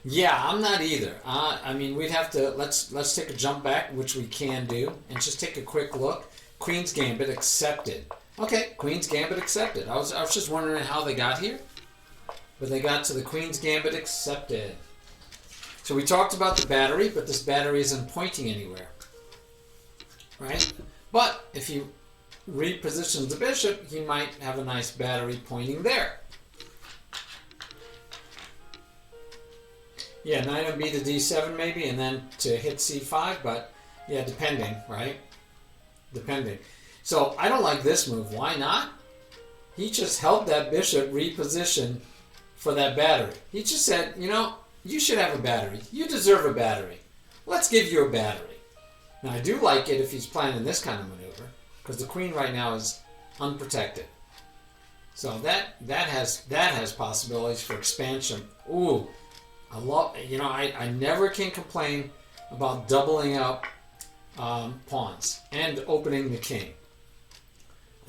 Yeah, I'm not either. I mean, we'd have to let's take a jump back, which we can do, and just take a quick look. Queen's Gambit accepted. Okay, Queen's Gambit accepted. I was just wondering how they got here, but they got to the Queen's Gambit accepted. So we talked about the battery, but this battery isn't pointing anywhere, right? But if he repositions the bishop, he might have a nice battery pointing there. Yeah, knight on b to d7 maybe, and then to hit c5, but yeah, depending, right? Depending. So I don't like this move. Why not? He just helped that bishop reposition for that battery. He just said, you know, you should have a battery. You deserve a battery. Let's give you a battery. Now I do like it if he's planning this kind of maneuver, because the queen right now is unprotected. So that has possibilities for expansion. Ooh. I never can complain about doubling up pawns and opening the king.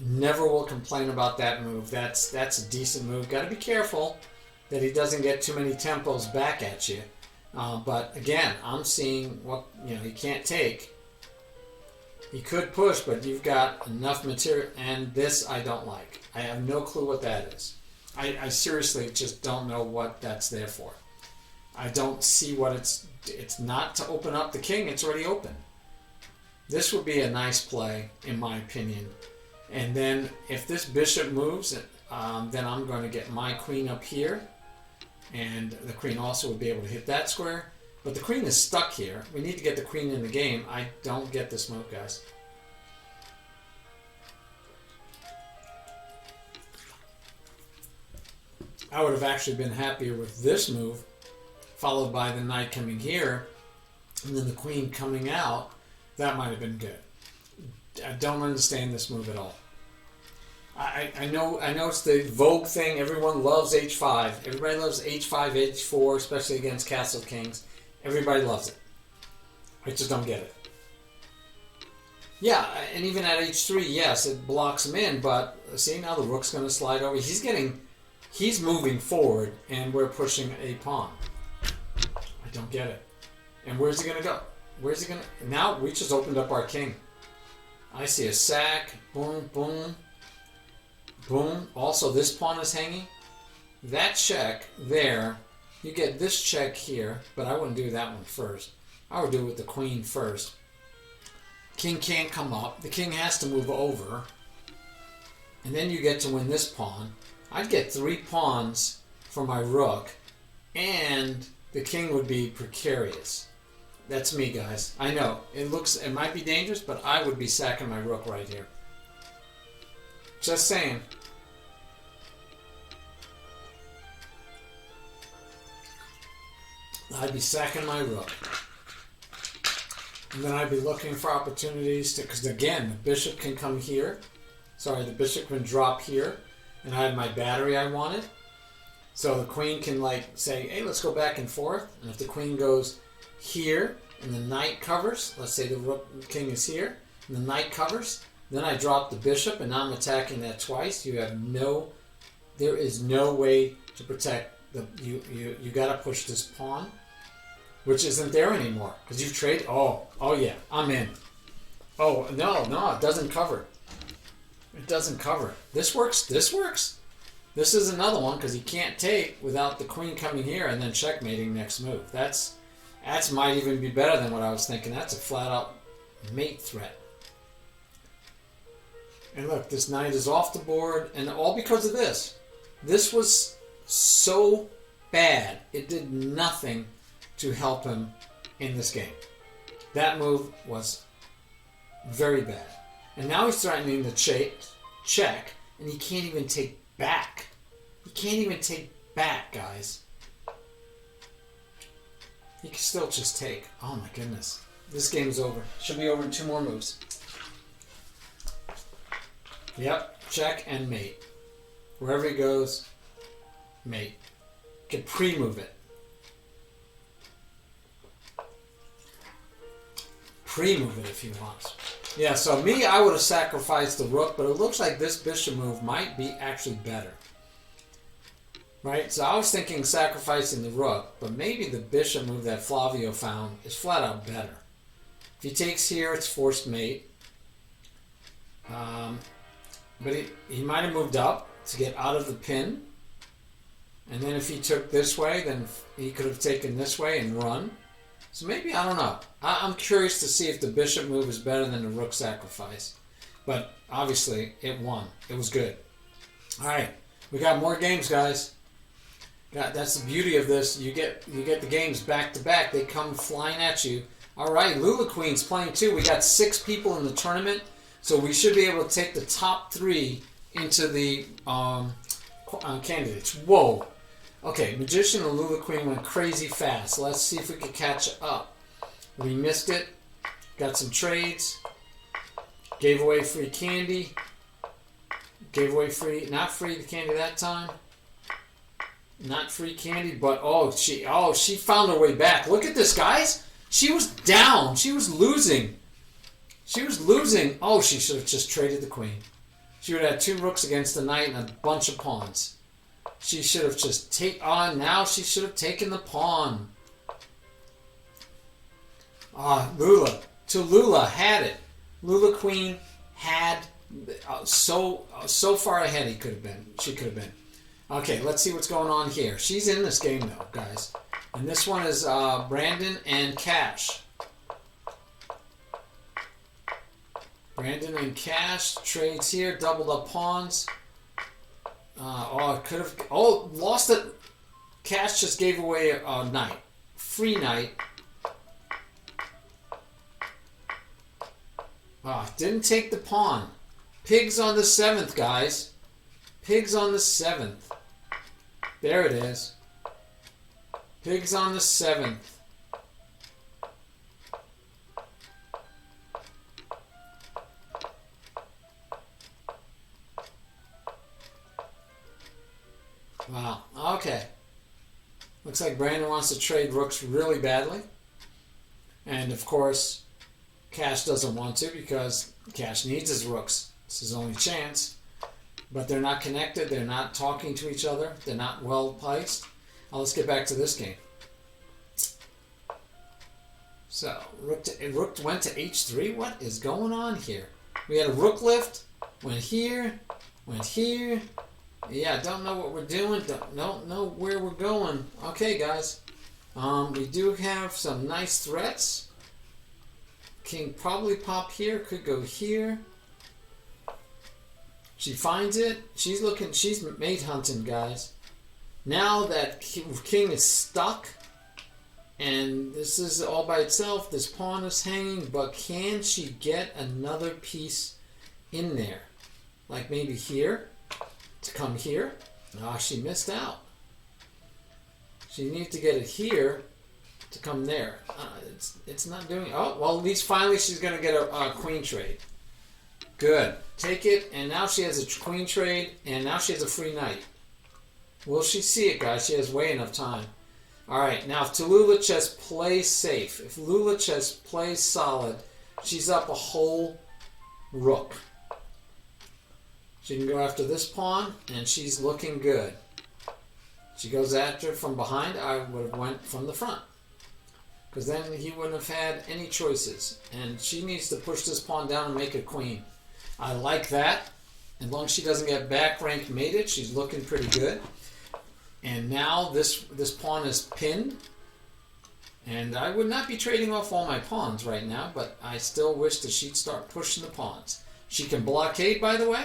Never will complain about that move. That's a decent move. Got to be careful that he doesn't get too many tempos back at you. But again, I'm seeing what he can't take. He could push, but you've got enough material, and this I don't like. I have no clue what that is. I seriously just don't know what that's there for. I don't see what it's not to open up the king. It's already open. This would be a nice play, in my opinion. And then if this bishop moves, then I'm going to get my queen up here. And the queen also would be able to hit that square. But the queen is stuck here. We need to get the queen in the game. I don't get this move, guys. I would have actually been happier with this move, followed by the knight coming here, and then the queen coming out. That might have been good. I don't understand this move at all. I know it's the vogue thing. Everyone loves h5. Everybody loves h5, h4, especially against castle kings. Everybody loves it. I just don't get it. Yeah, and even at h3, yes, it blocks him in, but see, now the rook's going to slide over. He's moving forward, and we're pushing a pawn. I don't get it. And where's he going to go? Where's he going to... Now we just opened up our king. I see a sack. Boom, boom, boom. Also, this pawn is hanging. That check there, you get this check here, but I wouldn't do that one first. I would do it with the queen first. King can't come up. The king has to move over. And then you get to win this pawn. I'd get 3 pawns for my rook, and the king would be precarious. That's me, guys. I know it might be dangerous, but I would be sacking my rook right here. Just saying. I'd be sacking my rook. And then I'd be looking for opportunities to, because again, the bishop can come here. Sorry, the bishop can drop here, and I have my battery I wanted. So the queen can like say, hey, let's go back and forth. And if the queen goes here and the knight covers, let's say the king is here and the knight covers, then I drop the bishop and now I'm attacking that twice. There is no way to protect you got to push this pawn, which isn't there anymore because you trade. Oh yeah, I'm in. Oh no, it doesn't cover. It doesn't cover. This works. This is another one because you can't take without the queen coming here and then checkmating next move. That's might even be better than what I was thinking. That's a flat out mate threat. And look, this knight is off the board, and all because of this. This was so bad. It did nothing to help him in this game. That move was very bad. And now he's threatening the check, and he can't even take back. He can't even take back, guys. He can still just take. Oh my goodness. This game's over. Should be over in 2 more moves. Yep, check and mate. Wherever he goes, mate. Can pre-move it. Pre-move it if he wants. Yeah, so me, I would have sacrificed the rook, but it looks like this bishop move might be actually better. Right? So I was thinking sacrificing the rook, but maybe the bishop move that Flavio found is flat out better. If he takes here, it's forced mate. But he might have moved up to get out of the pin. And then if he took this way, then he could have taken this way and run. So maybe, I don't know. I'm curious to see if the bishop move is better than the rook sacrifice. But obviously, it won. It was good. All right. We got more games, guys. That's the beauty of this. You get the games back to back. They come flying at you. All right. Lula Queen's playing too. We got 6 people in the tournament. So we should be able to take the top 3 into the candidates. Whoa. Okay, Magician and Lula Queen went crazy fast. Let's see if we can catch up. We missed it. Got some trades. Gave away free candy. Gave away free, not free candy that time. Not free candy, but she found her way back. Look at this, guys. She was down. She was losing. Oh, she should have just traded the queen. She would have had 2 rooks against the knight and a bunch of pawns. She should have just now she should have taken the pawn. Lula had it. Lula Queen had so far ahead she could have been. Okay, let's see what's going on here. She's in this game though, guys. And this one is Brandon and Cash. Brandon and Cash trades here, doubled up pawns. Lost it. Cash just gave away a knight. Free knight. Didn't take the pawn. Pigs on the 7th, guys. Pigs on the 7th. There it is. Pigs on the 7th. Wow. Okay. Looks like Brandon wants to trade rooks really badly. And of course, Cash doesn't want to because Cash needs his rooks. It's his only chance. But they're not connected. They're not talking to each other. They're not well placed. Let's get back to this game. So, rook went to h3. What is going on here? We had a rook lift. Went here. Went here. Yeah, don't know what we're doing. Don't know where we're going. Okay, guys. We do have some nice threats. King probably pop here. Could go here. She finds it. She's mate hunting, guys. Now that king is stuck, and this is all by itself. This pawn is hanging, but can she get another piece in there? Like maybe here? To come here. She missed out. She needs to get it here to come there. It's not doing. Oh, well, at least finally she's going to get a queen trade. Good. Take it, and now she has a queen trade, and now she has a free knight. Will she see it, guys? She has way enough time. All right, now if Tallulah just plays safe, if Lula just plays solid, she's up a whole rook. She can go after this pawn, and she's looking good. She goes after it from behind. I would have went from the front, because then he wouldn't have had any choices. And she needs to push this pawn down and make a queen. I like that. As long as she doesn't get back rank mated, she's looking pretty good. And now this pawn is pinned. And I would not be trading off all my pawns right now, but I still wish that she'd start pushing the pawns. She can blockade, by the way.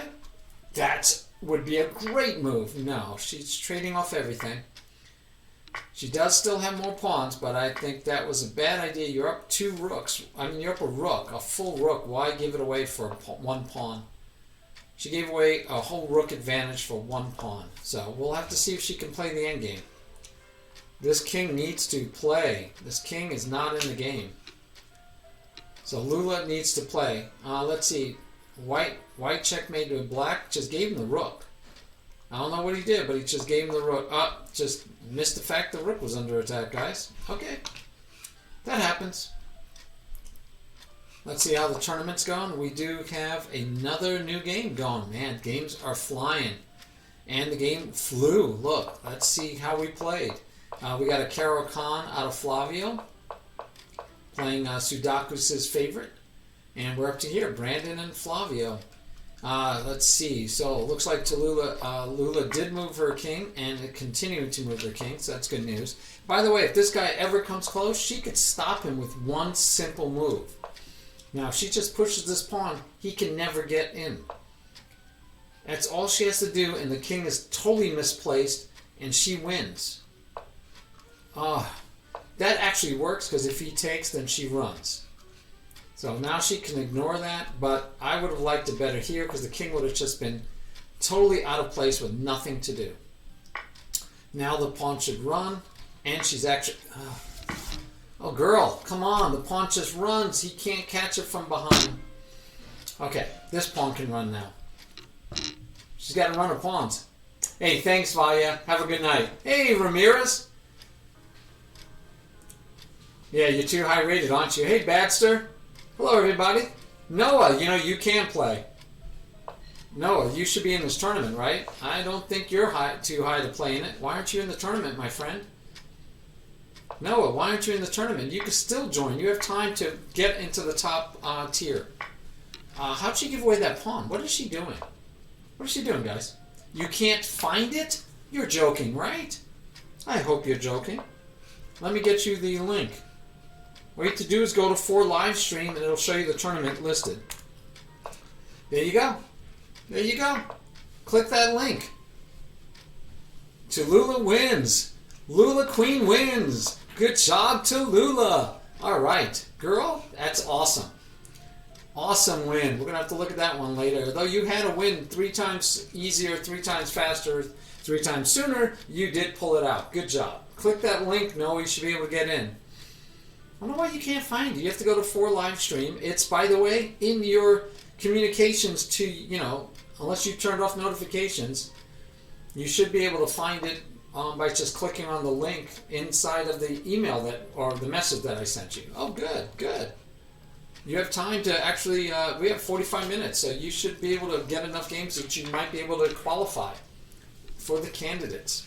That would be a great move. No, she's trading off everything. She does still have more pawns, but I think that was a bad idea. You're up 2 rooks. I mean, you're up a rook, a full rook. Why give it away for 1 pawn? She gave away a whole rook advantage for 1 pawn. So we'll have to see if she can play the endgame. This king needs to play. This king is not in the game. So Lula needs to play. Let's see. White checkmate with black. Just gave him the rook. I don't know what he did, but he just gave him the rook. Just missed the fact the rook was under attack, guys. Okay. That happens. Let's see how the tournament's going. We do have another new game going. Man, games are flying. And the game flew. Look, let's see how we played. We got a Carol Khan out of Flavio playing Sudakus' favorite. And we're up to here, Brandon and Flavio. Let's see. So it looks like Lula did move her king and it continued to move her king, so that's good news. By the way, if this guy ever comes close, she could stop him with one simple move. Now, if she just pushes this pawn, he can never get in. That's all she has to do, and the king is totally misplaced, and she wins. That actually works, because if he takes, then she runs. So now she can ignore that, but I would have liked it better here, because the king would have just been totally out of place with nothing to do. Now the pawn should run, and she's actually... Oh, girl, come on. The pawn just runs. He can't catch it from behind. Okay, this pawn can run now. She's got to run her pawns. Hey, thanks, Valia. Have a good night. Hey, Ramirez. Yeah, you're too high rated, aren't you? Hey, Badster. Hello, everybody. Noah, you can play. Noah, you should be in this tournament, right? I don't think you're too high to play in it. Why aren't you in the tournament, my friend? Noah, why aren't you in the tournament? You can still join. You have time to get into the top tier. How'd she give away that pawn? What is she doing? What is she doing, guys? You can't find it? You're joking, right? I hope you're joking. Let me get you the link. What you have to do is go to 4 live stream and it'll show you the tournament listed. There you go. There you go. Click that link. Tallulah wins. Lula Queen wins. Good job, Tallulah. All right, girl, that's awesome. Awesome win. We're going to have to look at that one later. Though you had a win 3 times easier, 3 times faster, 3 times sooner, you did pull it out. Good job. Click that link. No, you should be able to get in. I don't know why you can't find it. You have to go to 4 live stream. It's, by the way, in your communications to, unless you turned off notifications, you should be able to find it by just clicking on the link inside of the email or the message that I sent you. Oh, good, good. You have time to actually, we have 45 minutes, so you should be able to get enough games that you might be able to qualify for the candidates.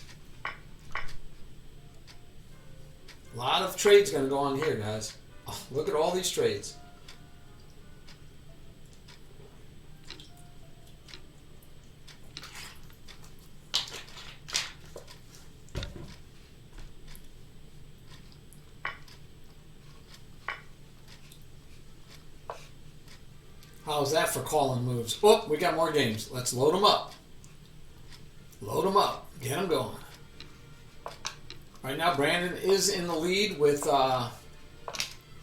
A lot of trades going to go on here, guys. Oh, look at all these trades. How's that for calling moves? Oh, we got more games. Let's load them up. Load them up. Get them going. Right now, Brandon is in the lead with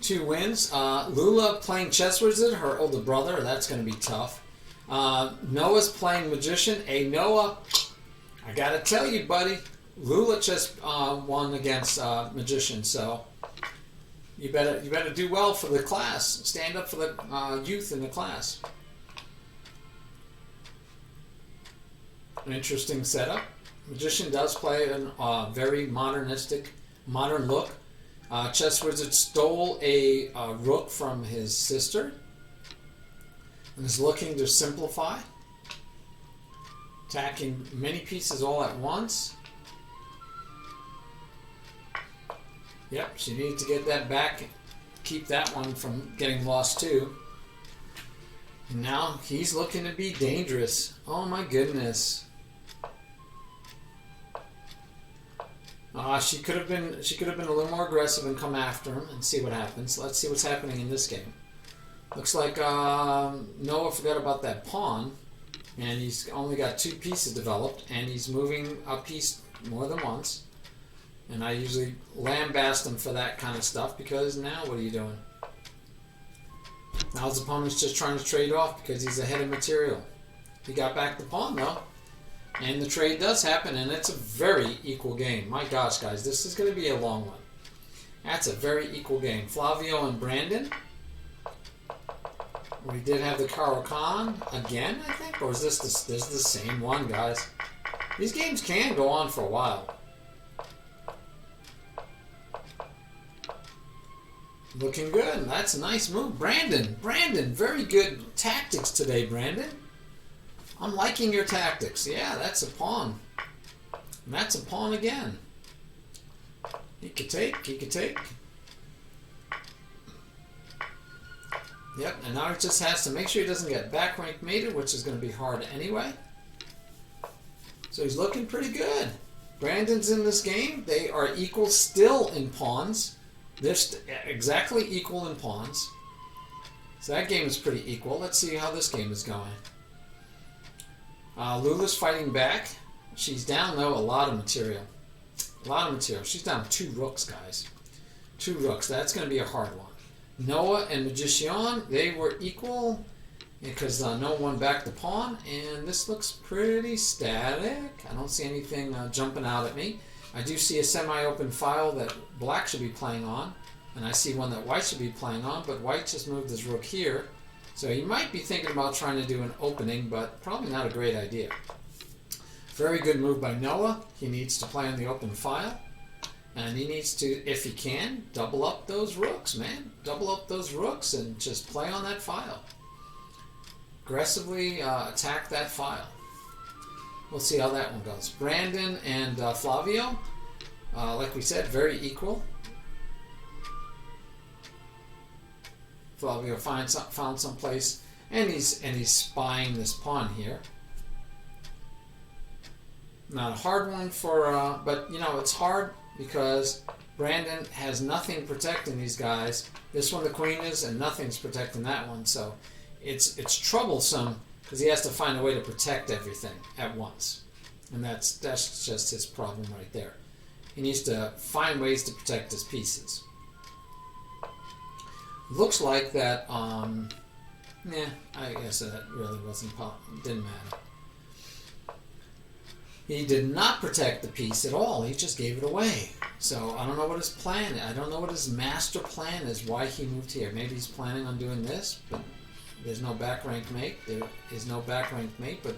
2 wins. Lula playing Chess Wizard, her older brother. That's going to be tough. Noah's playing Magician. Hey, Noah, I got to tell you, buddy, Lula just won against Magician, so you better do well for the class. Stand up for the youth in the class. an interesting setup. Magician does play a very modern look. Chess Wizard stole a rook from his sister and is looking to simplify, attacking many pieces all at once. Yep, she needs to get that back, keep that one from getting lost too. And now he's looking to be dangerous. Oh my goodness. She could have been a little more aggressive and come after him and see what happens. Let's see what's happening in this game. Looks like Noah forgot about that pawn, and he's only got 2 pieces developed, and he's moving a piece more than once. And I usually lambast him for that kind of stuff, because now what are you doing? Now his opponent's just trying to trade off because he's ahead of material. He got back the pawn though, and the trade does happen, and it's a very equal game. My gosh, guys, this is going to be a long one. That's a very equal game. Flavio and Brandon. We did have the Caro-Kann again, I think, or is this the same one, guys? These games can go on for a while. Looking good. That's a nice move. Brandon, very good tactics today, Brandon. I'm liking your tactics. Yeah, that's a pawn. And that's a pawn again. He could take. Yep, and now he just has to make sure he doesn't get back rank mated, which is going to be hard anyway. So he's looking pretty good. Brandon's in this game. They are equal still in pawns. They're exactly equal in pawns. So that game is pretty equal. Let's see how this game is going. Lula's fighting back. She's down, though, a lot of material. She's down 2 rooks, guys. 2 rooks. That's going to be a hard one. Noah and Magician, they were equal because Noah won back the pawn, and this looks pretty static. I don't see anything jumping out at me. I do see a semi-open file that black should be playing on, and I see one that white should be playing on, but white just moved his rook here. So he might be thinking about trying to do an opening, but probably not a great idea. Very good move by Noah. He needs to play on the open file, and he needs to, if he can, double up those rooks, man. Double up those rooks and just play on that file. Aggressively attack that file. We'll see how that one goes. Brandon and Flavio, like we said, very equal. Flavio found some place, and he's spying this pawn here. Not a hard one for, but you know it's hard because Brandon has nothing protecting these guys. This one the queen is, and nothing's protecting that one. So it's troublesome because he has to find a way to protect everything at once, and that's just his problem right there. He needs to find ways to protect his pieces. Looks like that. I guess that really didn't matter. He did not protect the piece at all. He just gave it away. So I don't know what his plan is. I don't know what his master plan is, why he moved here. Maybe he's planning on doing this, but there's no back rank mate. There is no back rank mate, but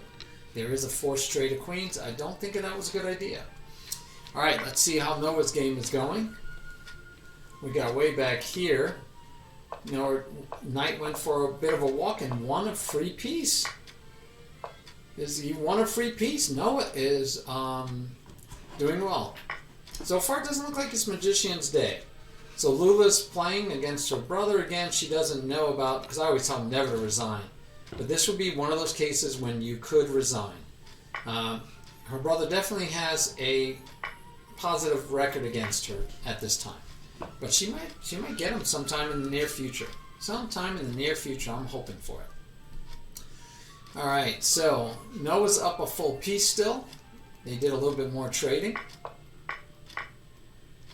there is a forced trade of queens. I don't think that was a good idea. All right, let's see how Noah's game is going. We got way back here. You know, knight went for a bit of a walk and won a free piece. He won a free piece. Noah is doing well. So far, it doesn't look like it's Magician's day. So Lula's playing against her brother again. She doesn't know about, because I always tell him never to resign. But this would be one of those cases when you could resign. Her brother definitely has a positive record against her at this time. But she might get him sometime in the near future. Sometime in the near future, I'm hoping for it. All right, so Noah's up a full piece still. They did a little bit more trading.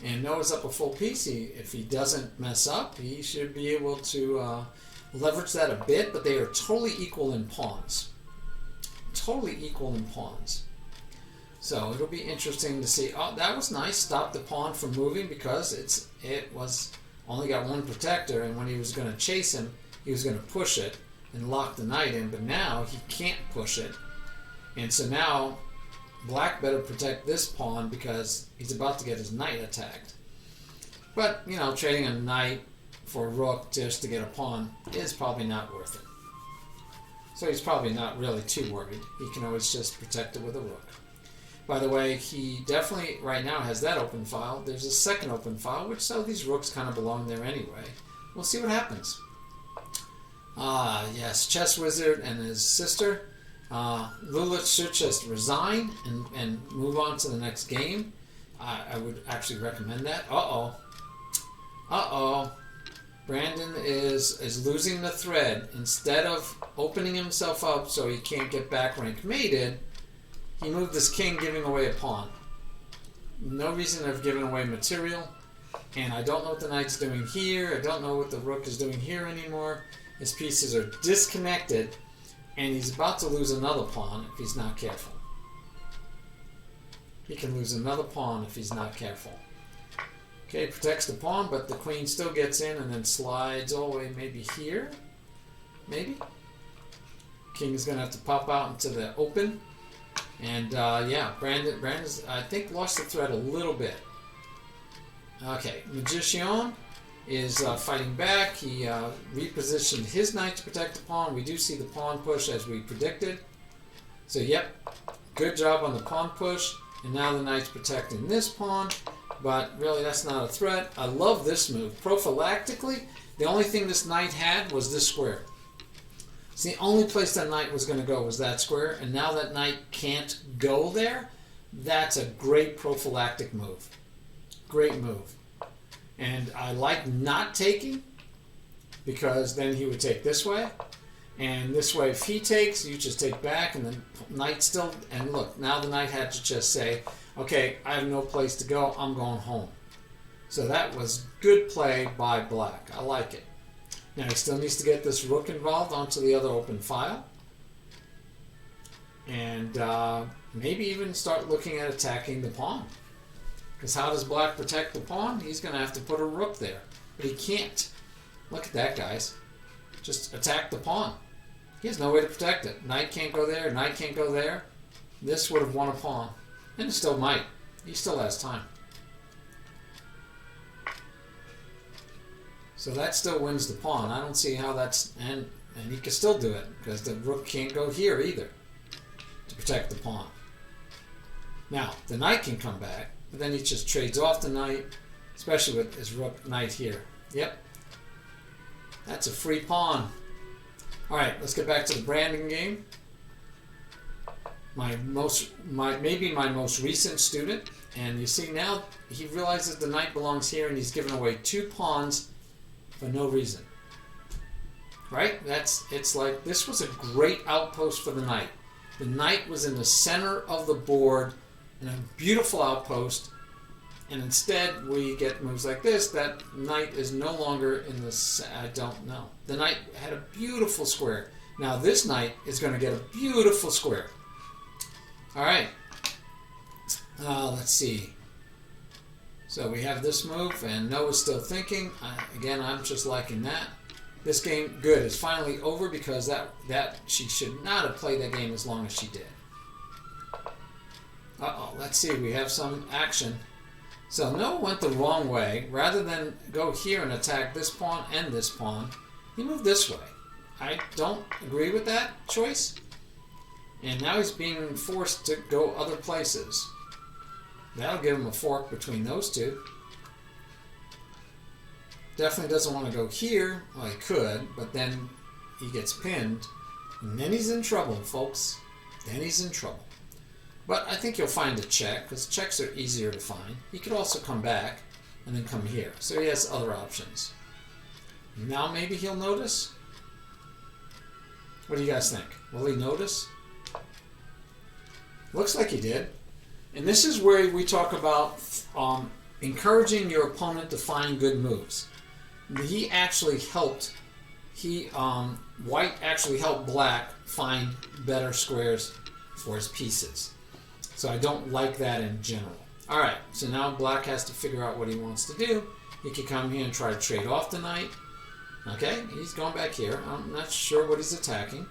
And Noah's up a full piece. If he doesn't mess up, he should be able to leverage that a bit, but they are totally equal in pawns. Totally equal in pawns. So it'll be interesting to see. Oh, that was nice. Stop the pawn from moving because it was only got one protector, and when he was going to chase him, he was going to push it and lock the knight in, but now he can't push it. And so now black better protect this pawn because he's about to get his knight attacked. But, you know, trading a knight for a rook just to get a pawn is probably not worth it. So he's probably not really too worried. He can always just protect it with a rook. By the way, he definitely right now has that open file. There's a second open file, which so these rooks kind of belong there anyway. We'll see what happens. Ah, yes, Chess Wizard and his sister. Lula should just resign and move on to the next game. I would actually recommend that. Uh-oh. Brandon is losing the thread. Instead of opening himself up so he can't get back rank mated, he moved his king, giving away a pawn. No reason of giving away material. And I don't know what the knight's doing here. I don't know what the rook is doing here anymore. His pieces are disconnected. And he's about to lose another pawn if he's not careful. He can lose another pawn if he's not careful. Okay, protects the pawn, but the queen still gets in and then slides all the way maybe here. Maybe. King is going to have to pop out into the open. And yeah, Brandon's, I think, lost the thread a little bit. Okay, Magician is fighting back. He repositioned his knight to protect the pawn. We do see the pawn push as we predicted. So, yep, good job on the pawn push. And now the knight's protecting this pawn. But really, that's not a threat. I love this move. Prophylactically, the only thing this knight had was this square. It's the only place that knight was going to go was that square. And now that knight can't go there. That's a great prophylactic move. Great move. And I like not taking because then he would take this way. And this way, if he takes, you just take back and then knight still. And look, now the knight had to just say, okay, I have no place to go. I'm going home. So that was good play by black. I like it. Now he still needs to get this rook involved onto the other open file. And maybe even start looking at attacking the pawn. Because how does black protect the pawn? He's going to have to put a rook there. But he can't. Look at that, guys. Just attack the pawn. He has no way to protect it. Knight can't go there. Knight can't go there. This would have won a pawn. And it still might. He still has time. So that still wins the pawn. I don't see how that's... And he can still do it. Because the rook can't go here either. To protect the pawn. Now, the knight can come back. But then he just trades off the knight, especially with his rook knight here. Yep. That's a free pawn. Alright, let's get back to the Brandon game. Maybe my most recent student. And you see now he realizes the knight belongs here and he's giving away 2 pawns for no reason. Right? It's like this was a great outpost for the knight. The knight was in the center of the board in a beautiful outpost, and instead we get moves like this. That knight is no longer in the... I don't know. The knight had a beautiful square. Now this knight is going to get a beautiful square. Alright. Let's see. So we have this move, and Noah's still thinking. Again, I'm just liking that. This game, good, is finally over because that she should not have played that game as long as she did. Uh-oh, let's see, we have some action. So Noah went the wrong way. Rather than go here and attack this pawn and this pawn, he moved this way. I don't agree with that choice. And now he's being forced to go other places. That'll give him a fork between those two. Definitely doesn't want to go here. Well, he could, but then he gets pinned. And then he's in trouble, folks. Then he's in trouble. But I think you'll find a check, because checks are easier to find. He could also come back and then come here. So he has other options. Now maybe he'll notice? What do you guys think? Will he notice? Looks like he did. And this is where we talk about encouraging your opponent to find good moves. He actually helped, White actually helped Black find better squares for his pieces. So I don't like that in general. Alright, so now Black has to figure out what he wants to do. He could come here and try to trade off the knight. Okay, he's going back here. I'm not sure what he's attacking.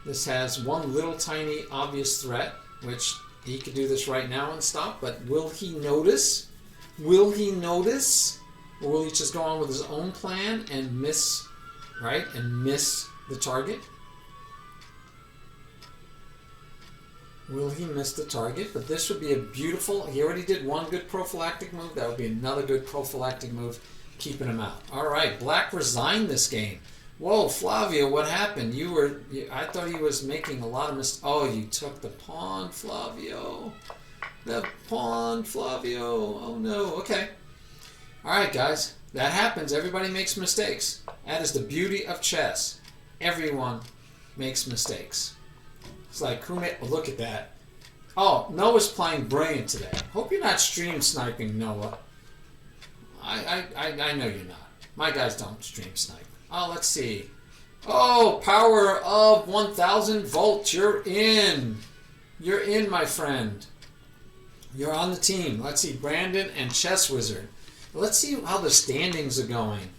This has one little tiny obvious threat. which he could do this right now and stop, but will he notice? Will he notice? Or will he just go on with his own plan and miss, right? And miss the target? Will he miss the target? But this would be a beautiful, he already did one good prophylactic move. That would be another good prophylactic move, keeping him out. All right, Black resigned this game. Whoa, Flavio, what happened? I thought he was making a lot of mistakes. Oh, you took the pawn, Flavio. The pawn, Flavio. Oh, no. Okay. All right, guys. That happens. Everybody makes mistakes. That is the beauty of chess. Everyone makes mistakes. It's like, who made... Oh, look at that. Oh, Noah's playing brilliant today. Hope you're not stream sniping, Noah. I know you're not. My guys don't stream snipe. Oh, let's see. Oh, power of 1,000 volts. You're in. You're in, my friend. You're on the team. Let's see. Brandon and Chess Wizard. Let's see how the standings are going.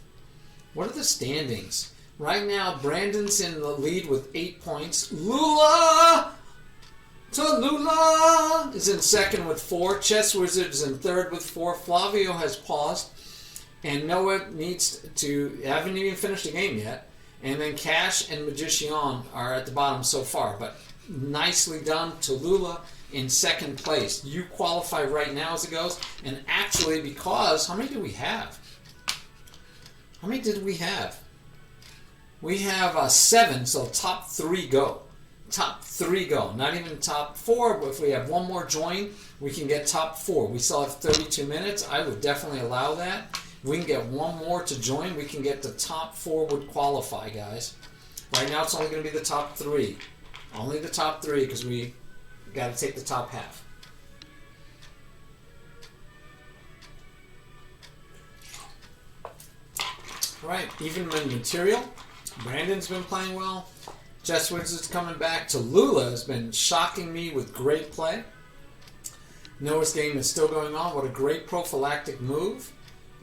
What are the standings? Right now, Brandon's in the lead with 8 points. Lula is in second with 4. Chess Wizard is in third with 4. Flavio has paused. And Noah needs to, haven't even finished the game yet. And then Cash and Magician are at the bottom so far. But nicely done to Lula in second place. You qualify right now as it goes. And actually, because, how many do we have? How many did we have? We have 7, so top 3 go. Top 3 go. Not even top 4, but if we have one more join, we can get top 4. We still have 32 minutes. I would definitely allow that. If we can get one more to join, we can get the top 4 would qualify, guys. Right now, it's only going to be the top 3. Only the top 3, because we got to take the top half. All right, even material. Brandon's been playing well. Chess Wizard's coming back. Tallulah has been shocking me with great play. Noah's game is still going on. What a great prophylactic move.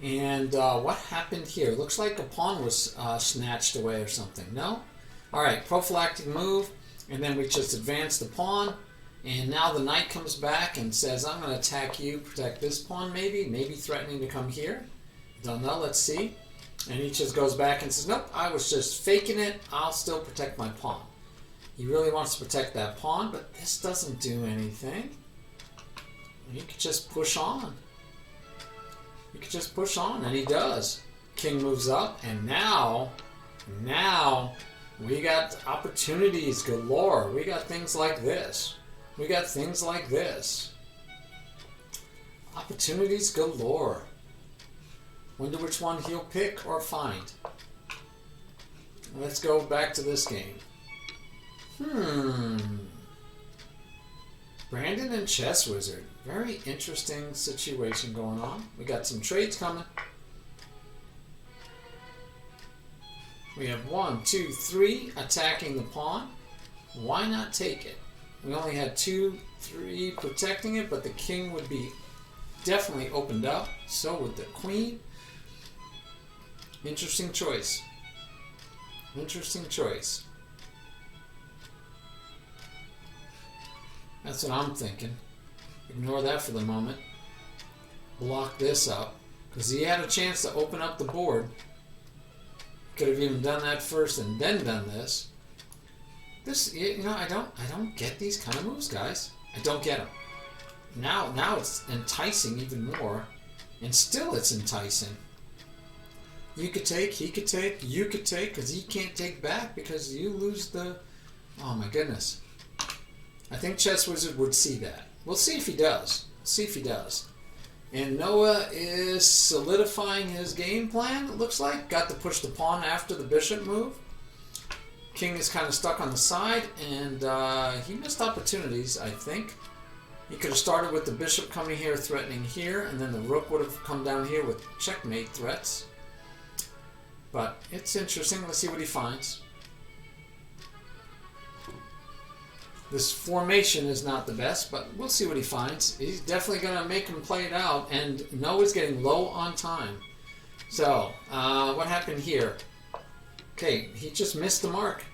And what happened here? Looks like a pawn was snatched away or something. No? All right, prophylactic move. And then we just advance the pawn. And now the knight comes back and says, I'm going to attack you, protect this pawn maybe. Maybe threatening to come here. Don't know. Let's see. And he just goes back and says, nope, I was just faking it. I'll still protect my pawn. He really wants to protect that pawn, but this doesn't do anything. You could just push on. You could just push on, and he does. King moves up, and now we got opportunities galore. We got things like this. We got things like this. Opportunities galore. Wonder which one he'll pick or find. Let's go back to this game. Brandon and Chess Wizard. Very interesting situation going on. We got some trades coming. We have 1, 2, 3 attacking the pawn. Why not take it? We only had 2, 3 protecting it, but the king would be definitely opened up. So would the queen. Interesting choice. Interesting choice. That's what I'm thinking. Ignore that for the moment. Block this up. Because he had a chance to open up the board. Could have even done that first and then done this. This, you know, I don't get these kind of moves, guys. I don't get them. Now it's enticing even more. And still it's enticing. You could take, he could take, you could take, because he can't take back because you lose the... Oh my goodness. I think Chess Wizard would see that. We'll see if he does. See if he does. And Noah is solidifying his game plan, it looks like. Got to push the pawn after the bishop move. King is kind of stuck on the side, and he missed opportunities, I think. He could have started with the bishop coming here, threatening here, and then the rook would have come down here with checkmate threats. But it's interesting. Let's see what he finds. This formation is not the best, but we'll see what he finds. He's definitely going to make him play it out, and Noah's getting low on time. So, what happened here? Okay, he just missed the mark.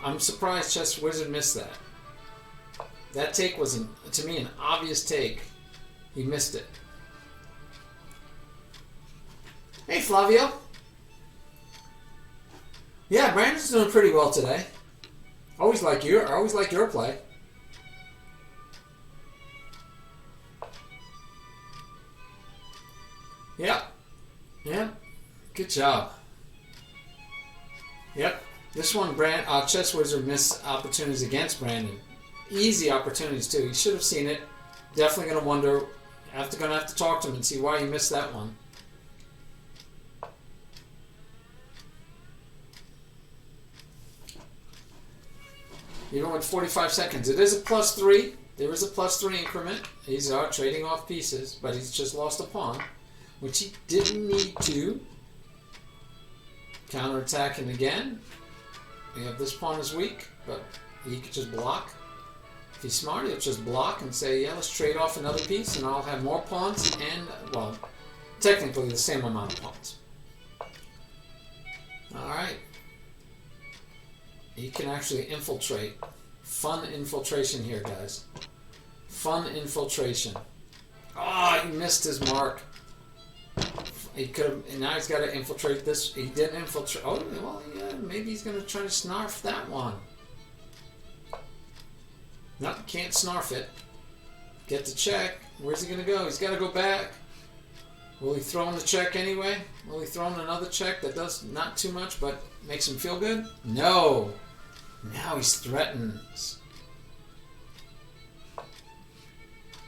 I'm surprised Chess Wizard missed that. That take was, to me, an obvious take. He missed it. Hey, Flavio. Yeah, Brandon's doing pretty well today. Always like your play. Yep. Yep. Good job. Yep. This one, Chess Wizard missed opportunities against Brandon. Easy opportunities, too. He should have seen it. Definitely going to wonder. Going to have to talk to him and see why he missed that one. Even with 45 seconds. It is a +3. There is a +3 increment. He's trading off pieces, but he's just lost a pawn, which he didn't need to. Counterattacking again. We have this pawn is weak, but he could just block. If he's smart, he'll just block and say, yeah, let's trade off another piece, and I'll have more pawns and, well, technically the same amount of pawns. Alright. He can actually infiltrate. Fun infiltration here, guys. Fun infiltration. Ah, he missed his mark. He could have, and now he's got to infiltrate this. He didn't infiltrate. Oh, well, yeah, maybe he's going to try to snarf that one. Nope, can't snarf it. Get the check. Where's he going to go? He's got to go back. Will he throw in the check anyway? Will he throw in another check that does not too much but makes him feel good? No. Now he's threatened.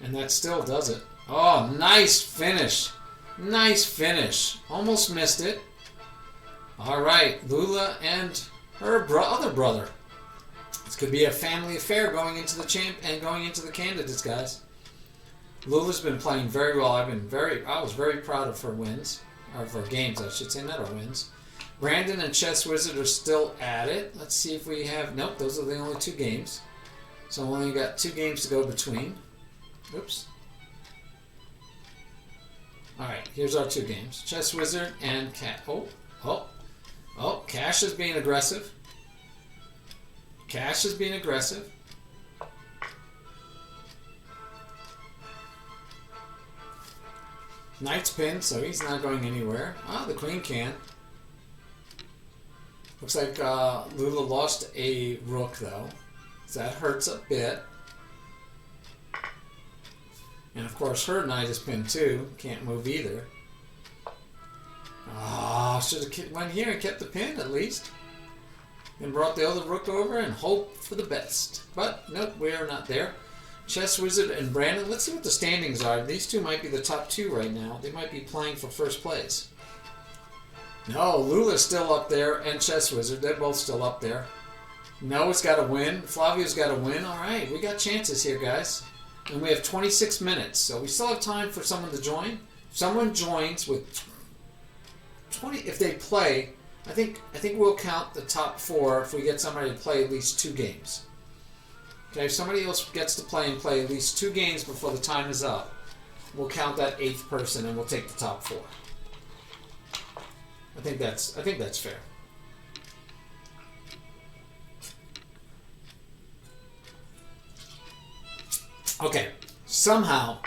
And that still does it. Oh, nice finish. Nice finish. Almost missed it. All right, Lula and her other brother. This could be a family affair going into the champ and going into the candidates, guys. Lula's been playing very well. I was very proud of her wins, or of her games, I should say, not her wins. Brandon and Chess Wizard are still at it. Let's see if we have. Nope, those are the only 2 games. So we only got 2 games to go between. Oops. All right, here's our 2 games. Chess Wizard and Cat. Oh, Cash is being aggressive. Cash is being aggressive. Knight's pinned, so he's not going anywhere. Ah, the queen can. Looks like Lula lost a rook, though. So that hurts a bit. And, of course, her knight is pinned, too. Can't move either. Ah, should have went here and kept the pin, at least. And brought the other rook over and hope for the best. But, nope, we are not there. Chess Wizard and Brandon. Let's see what the standings are. These 2 might be the top 2 right now. They might be playing for first place. No, Lula's still up there and Chess Wizard. They're both still up there. Noah's got to win. Flavio's got to win. All right, we got chances here, guys. And we have 26 minutes, so we still have time for someone to join. If someone joins with 20, if they play, I think we'll count the top 4 if we get somebody to play at least 2 games. Okay, if somebody else gets to play at least 2 games before the time is up, we'll count that 8th person and we'll take the top 4. I think that's fair. Okay, somehow,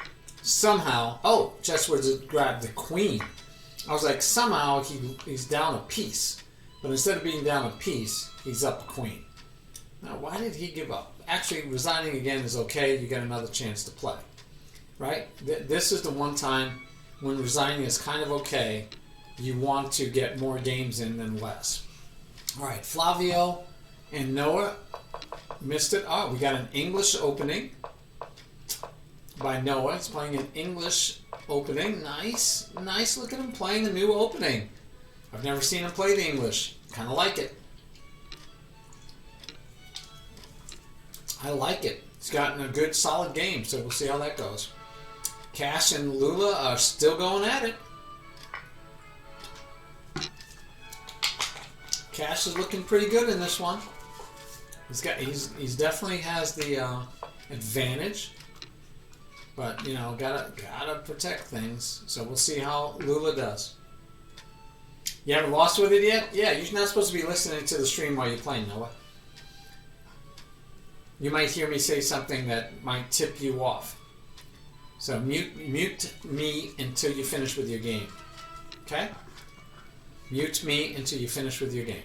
oh, Chess Wizard grabbed the queen. I was like, somehow he's down a piece. But instead of being down a piece, he's up a queen. Now, why did he give up? Actually, resigning again is okay. You get another chance to play. Right? This is the one time when resigning is kind of okay. You want to get more games in than less. All right, Flavio and Noah missed it. Oh, we got an English opening by Noah. He's playing an English opening. Nice. Nice. Look at him playing a new opening. I've never seen him play the English. Kind of like it. I like it. He's gotten a good, solid game, so we'll see how that goes. Cash and Lula are still going at it. Cash is looking pretty good in this one. He's definitely has the advantage, but you know, gotta protect things. So we'll see how Lula does. You haven't lost with it yet? Yeah, you're not supposed to be listening to the stream while you're playing, Noah. you might hear me say something that might tip you off. So mute me until you finish with your game. Okay? Mute me until you finish with your game.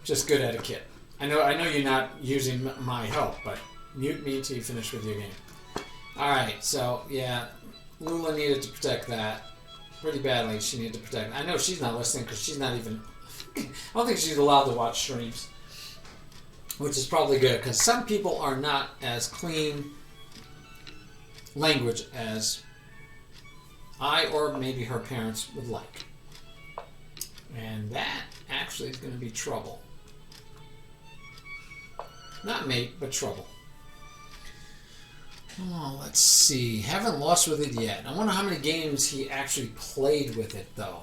Just good etiquette. I know you're not using my help, but mute me until you finish with your game. Alright, so yeah, Lula needed to protect that pretty badly. She needed to protect. I know she's not listening because she's not even. I don't think she's allowed to watch streams, which is probably good because some people are not as clean language as I or maybe her parents would like. And that actually is going to be trouble. Not mate, but trouble. Oh, let's see. Haven't lost with it yet. I wonder how many games he actually played with it, though.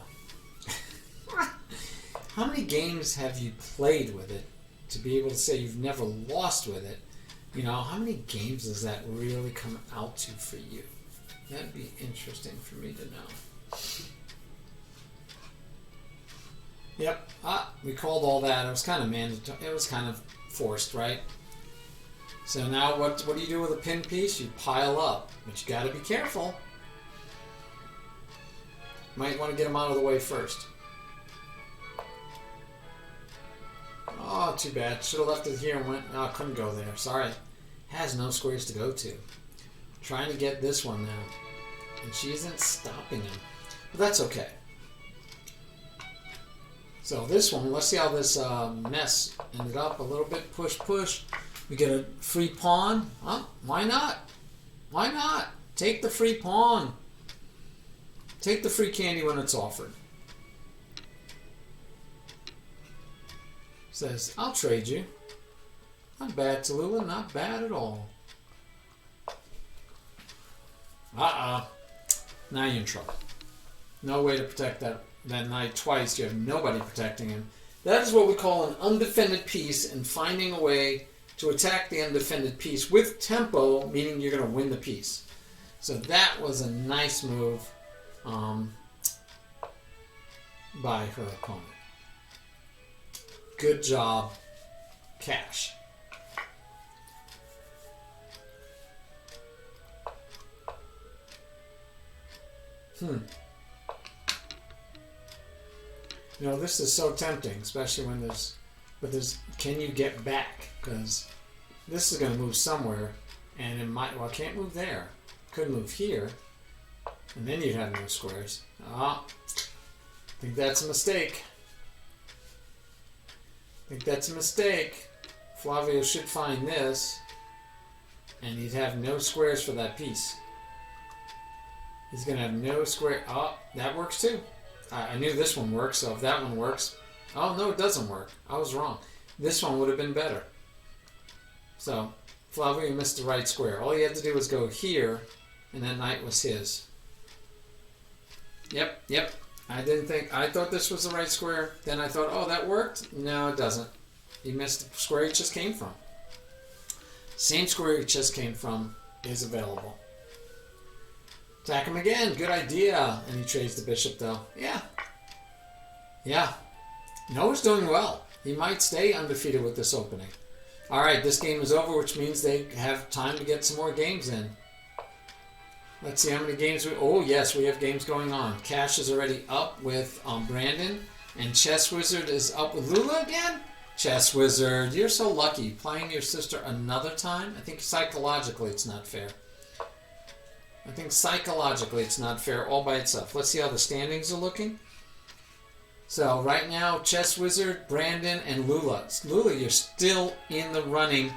How many games have you played with it to be able to say you've never lost with it? You know, how many games does that really come out to for you? That'd be interesting for me to know. Yep. We called all that. It was kind of mandatory. It was kind of forced, right? So now what do you do with a pin piece? You pile up. But you got to be careful. Might want to get them out of the way first. Oh, too bad. Should have left it here and went... Oh, couldn't go there. Sorry. Has no squares to go to. Trying to get this one now. And she isn't stopping him. But that's okay. So this one, let's see how this mess ended up. A little bit push, push. We get a free pawn. Huh? Why not? Why not? Take the free pawn. Take the free candy when it's offered. Says, I'll trade you. Not bad, Tallulah. Not bad at all. Now you're in trouble. No way to protect that knight twice. You have nobody protecting him. That is what we call an undefended piece, and finding a way to attack the undefended piece with tempo, meaning you're going to win the piece. So that was a nice move by her opponent. Good job, Cash. You know, this is so tempting, especially when there's, can you get back? Because this is going to move somewhere, and it might, well, it can't move there. Could move here, and then you'd have no squares. I think that's a mistake. Flavio should find this, and he'd have no squares for that piece. He's going to have no square. Oh, that works too. I knew this one works, so if that one works... Oh, no, it doesn't work. I was wrong. This one would have been better. So, Flavio missed the right square. All he had to do was go here, and that knight was his. Yep. I thought this was the right square. Then I thought, oh, that worked? No, it doesn't. He missed the square he just came from. Same square he just came from is available. Attack him again. Good idea. And he trades the bishop, though. Yeah. Noah's doing well. He might stay undefeated with this opening. All right, this game is over, which means they have time to get some more games in. Let's see how many games we... Oh, yes, we have games going on. Cash is already up with Brandon. And Chess Wizard is up with Lula again? Chess Wizard, you're so lucky. Playing your sister another time? I think psychologically it's not fair. All by itself. Let's see how the standings are looking. So right now, Chess Wizard, Brandon, and Lula. Lula, you're still in the running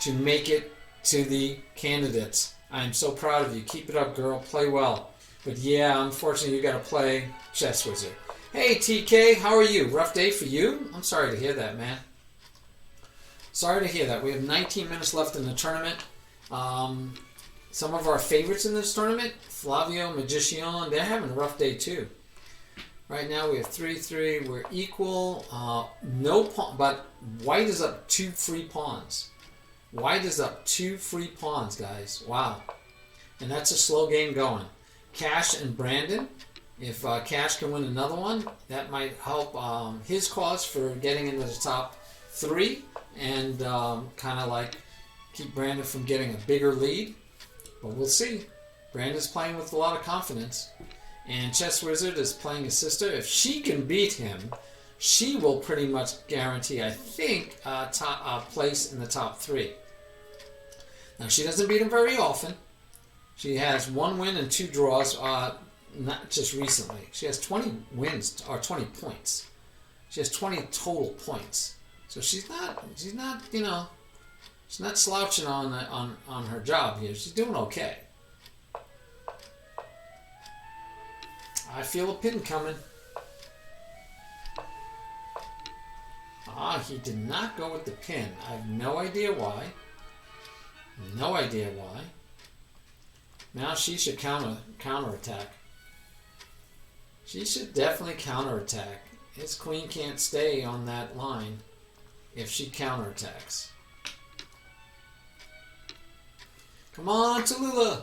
to make it to the candidates. I'm so proud of you. Keep it up, girl. Play well. But yeah, unfortunately, you got to play Chess Wizard. Hey, TK, how are you? Rough day for you? I'm sorry to hear that, man. Sorry to hear that. We have 19 minutes left in the tournament. Some of our favorites in this tournament, Flavio, Magician, they're having a rough day too. Right now we have 3-3. We're equal. No pawn, but White is up 2 free pawns. White is up 2 free pawns, guys. Wow. And that's a slow game going. Cash and Brandon. If Cash can win another one, that might help his cause for getting into the top 3 and kind of like keep Brandon from getting a bigger lead. But we'll see. Brandon's playing with a lot of confidence. And Chess Wizard is playing his sister. If she can beat him, she will pretty much guarantee, I think, a place in the top 3. Now, she doesn't beat him very often. She has 1 win and 2 draws, not just recently. She has 20 wins, or 20 points. She has 20 total points. So she's not, you know, she's not slouching on her job here. She's doing okay. I feel a pin coming. He did not go with the pin. I have no idea why. No idea why. Now she should counterattack. She should definitely counterattack. His queen can't stay on that line if she counterattacks. Come on, Tallulah.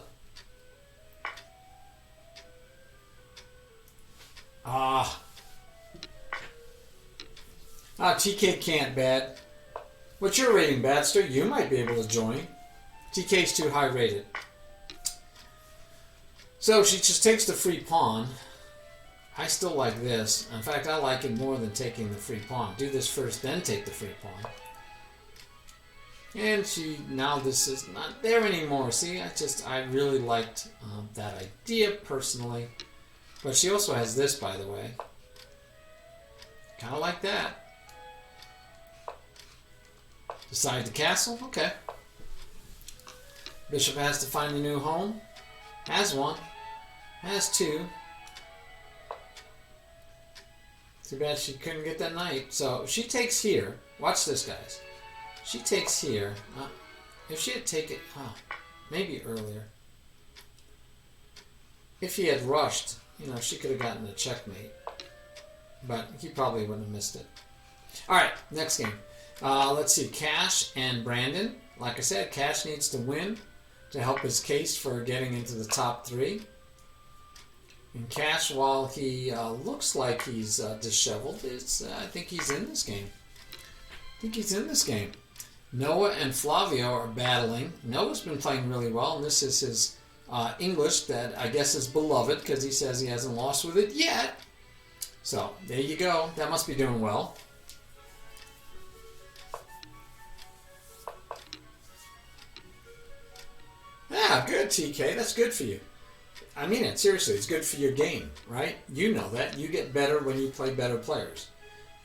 TK can't, Bad. What's your rating, Badster? You might be able to join. TK's too high rated. So she just takes the free pawn. I still like this. In fact, I like it more than taking the free pawn. Do this first, then take the free pawn. And now this is not there anymore. See, I really liked that idea personally. But she also has this, by the way. Kind of like that. Decide the castle? Okay. Bishop has to find a new home. Has 1. Has 2. Too bad she couldn't get that knight. So she takes here. Watch this, guys. She takes here. If she had taken... maybe earlier. If he had rushed, you know, she could have gotten a checkmate. But he probably wouldn't have missed it. Alright, next game. Let's see. Cash and Brandon. Like I said, Cash needs to win to help his case for getting into the top 3. And Cash, while he looks like he's disheveled, I think he's in this game. Noah and Flavio are battling. Noah's been playing really well, and this is his English that I guess is beloved because he says he hasn't lost with it yet. So, there you go. That must be doing well. Yeah, good, TK. That's good for you. I mean it, seriously. It's good for your game, right? You know that. You get better when you play better players.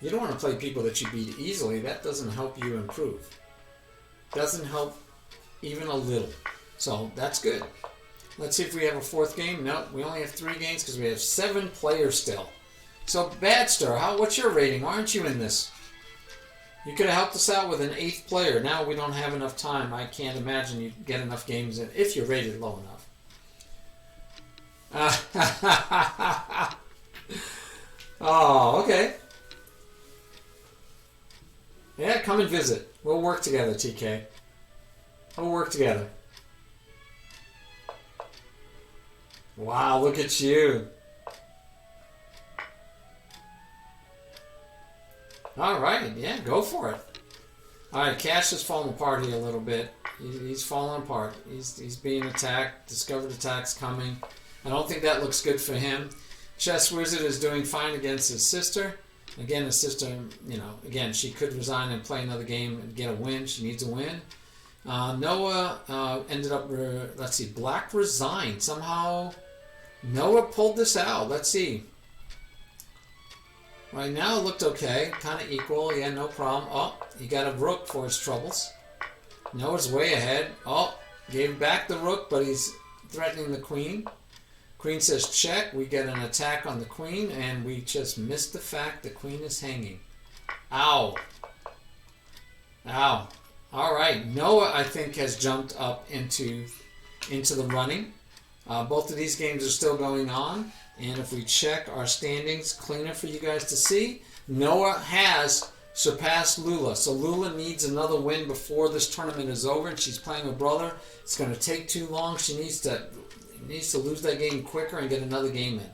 You don't want to play people that you beat easily. That doesn't help you improve. Doesn't help even a little. So, that's good. Let's see if we have a 4th game. No, we only have 3 games because we have 7 players still. So, Badster, what's your rating? Why aren't you in this? You could have helped us out with an 8th player. Now we don't have enough time. I can't imagine you get enough games in if you're rated low enough. Oh, okay. Yeah, come and visit. We'll work together, TK. We'll work together. Wow, look at you. All right, yeah, go for it. All right, Cash is falling apart here a little bit. He's falling apart. He's being attacked. Discovered attacks coming. I don't think that looks good for him. Chess Wizard is doing fine against his sister. Again, his sister, you know, again, she could resign and play another game and get a win. She needs a win. Noah ended up, let's see, Black resigned. Somehow Noah pulled this out. Let's see. Right now it looked okay, kind of equal, yeah, no problem. Oh, he got a rook for his troubles. Noah's way ahead. Oh, gave back the rook, but he's threatening the queen. Queen says check, we get an attack on the queen, and we just missed the fact the queen is hanging. Ow. Ow. All right, Noah, I think, has jumped up into the running. Both of these games are still going on. And if we check our standings cleaner for you guys to see, Noah has surpassed Lula. So Lula needs another win before this tournament is over, and she's playing her brother. It's going to take too long. She needs to lose that game quicker and get another game in.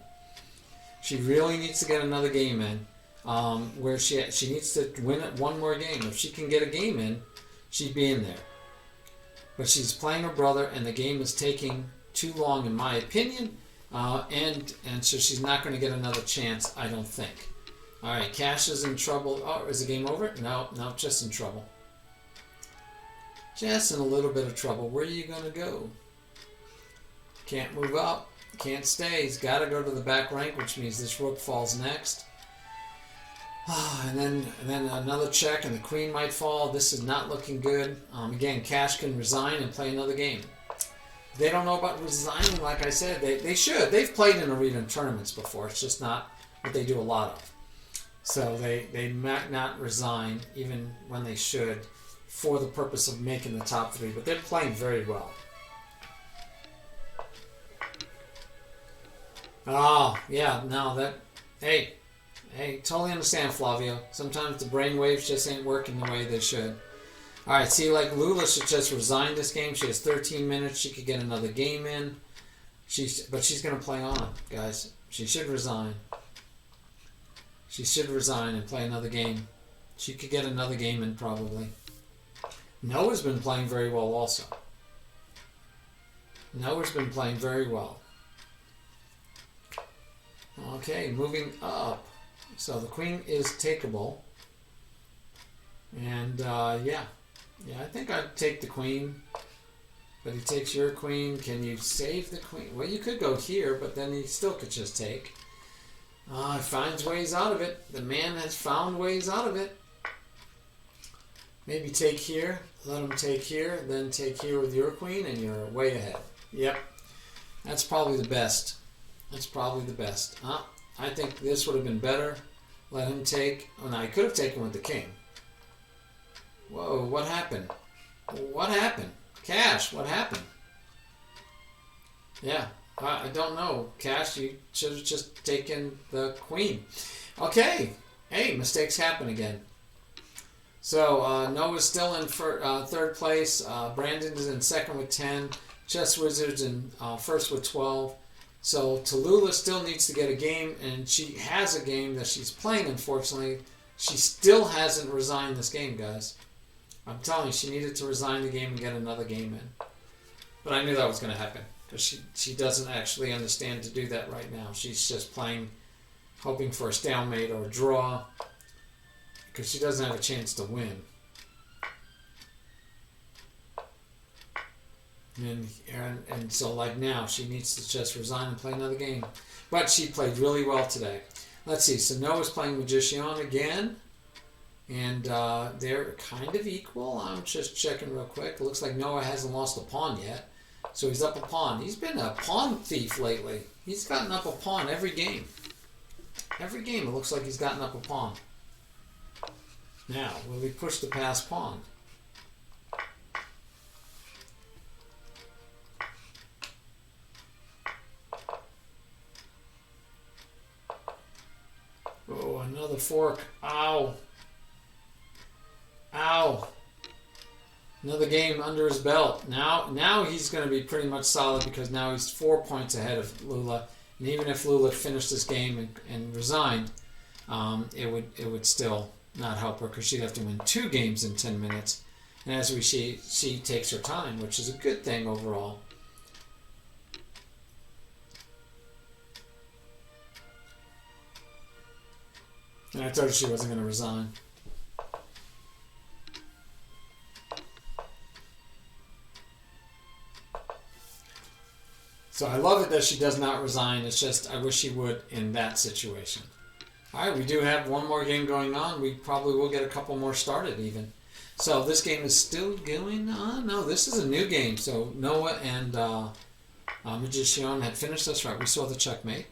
She really needs to get another game in. where she needs to win one more game. If she can get a game in, she'd be in there. But she's playing her brother, and the game is taking too long, in my opinion, and so she's not going to get another chance, I don't think. All right, Cash is in trouble. Oh, is the game over? No, just in trouble. Just in a little bit of trouble. Where are you going to go? Can't move up. Can't stay. He's got to go to the back rank, which means this rook falls next. And then another check, and the queen might fall. This is not looking good. Again, Cash can resign and play another game. They don't know about resigning, like I said. They should. They've played in arena tournaments before. It's just not what they do a lot of. So they might not resign, even when they should, for the purpose of making the top three. But they're playing very well. Oh, yeah, no, that... Hey, totally understand, Flavio. Sometimes the brain waves just ain't working the way they should. All right, see, like Lula should just resign this game. She has 13 minutes. She could get another game in. But she's going to play on, guys. She should resign. She should resign and play another game. She could get another game in, probably. Noah's been playing very well also. Noah's been playing very well. Okay, moving up. So the queen is takeable. And, yeah, I think I'd take the queen. But he takes your queen. Can you save the queen? Well, you could go here, but then he still could just take. He finds ways out of it. The man has found ways out of it. Maybe take here. Let him take here. Then take here with your queen, and you're way ahead. Yep. That's probably the best. That's probably the best. I think this would have been better. Let him take. Oh, no, I could have taken with the king. Whoa, what happened? What happened? Cash, what happened? Yeah, I don't know. Cash, you should have just taken the queen. Okay. Hey, mistakes happen again. So, Noah's still in third place. Brandon is in second with 10. Chess Wizard's in first with 12. So Tallulah still needs to get a game, and she has a game that she's playing, unfortunately. She still hasn't resigned this game, guys. I'm telling you, she needed to resign the game and get another game in. But I knew that was going to happen, because she doesn't actually understand to do that right now. She's just playing, hoping for a stalemate or a draw, because she doesn't have a chance to win. And so, like now, she needs to just resign and play another game. But she played really well today. Let's see. So Noah's playing Magician again. And they're kind of equal. I'm just checking real quick. It looks like Noah hasn't lost a pawn yet. So he's up a pawn. He's been a pawn thief lately. He's gotten up a pawn every game. Every game it looks like he's gotten up a pawn. Now, will he push the passed pawn? Oh, another fork. Ow. Ow. Another game under his belt. Now he's going to be pretty much solid, because now he's 4 points ahead of Lula. And even if Lula finished this game and resigned, it would still not help her, because she'd have to win 2 games in 10 minutes. And as we see, she takes her time, which is a good thing overall. And I told her she wasn't going to resign. So I love it that she does not resign. It's just I wish she would in that situation. All right, we do have one more game going on. We probably will get a couple more started even. So this game is still going on. No, this is a new game. So Noah and Magician had finished. That's right. We saw the checkmate.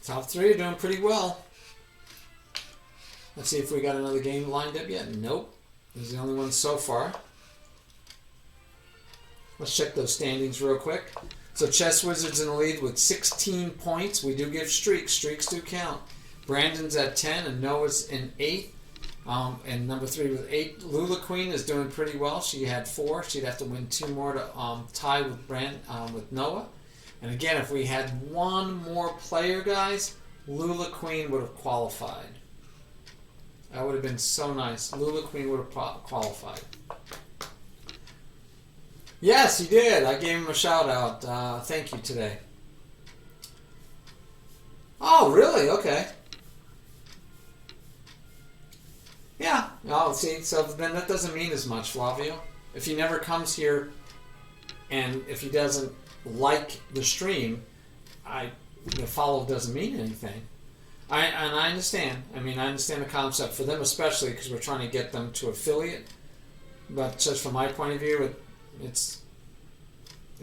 Top 3 are doing pretty well. Let's see if we got another game lined up yet. Nope. This is the only one so far. Let's check those standings real quick. So Chess Wizard's in the lead with 16 points. We do give streaks. Streaks do count. Brandon's at 10 and Noah's in 8th. And number 3 with 8, Lula Queen is doing pretty well. She had 4. She'd have to win 2 more to tie with with Noah. And again, if we had one more player, guys, Lula Queen would have qualified. That would have been so nice. Lula Queen would have qualified. Yes, he did. I gave him a shout out. Thank you today. Oh, really? Okay. Yeah. Oh, see, so then that doesn't mean as much, Flavio. If he never comes here and if he doesn't like the stream, the follow doesn't mean anything. And I understand. I mean, I understand the concept for them, especially because we're trying to get them to affiliate. But just from my point of view, it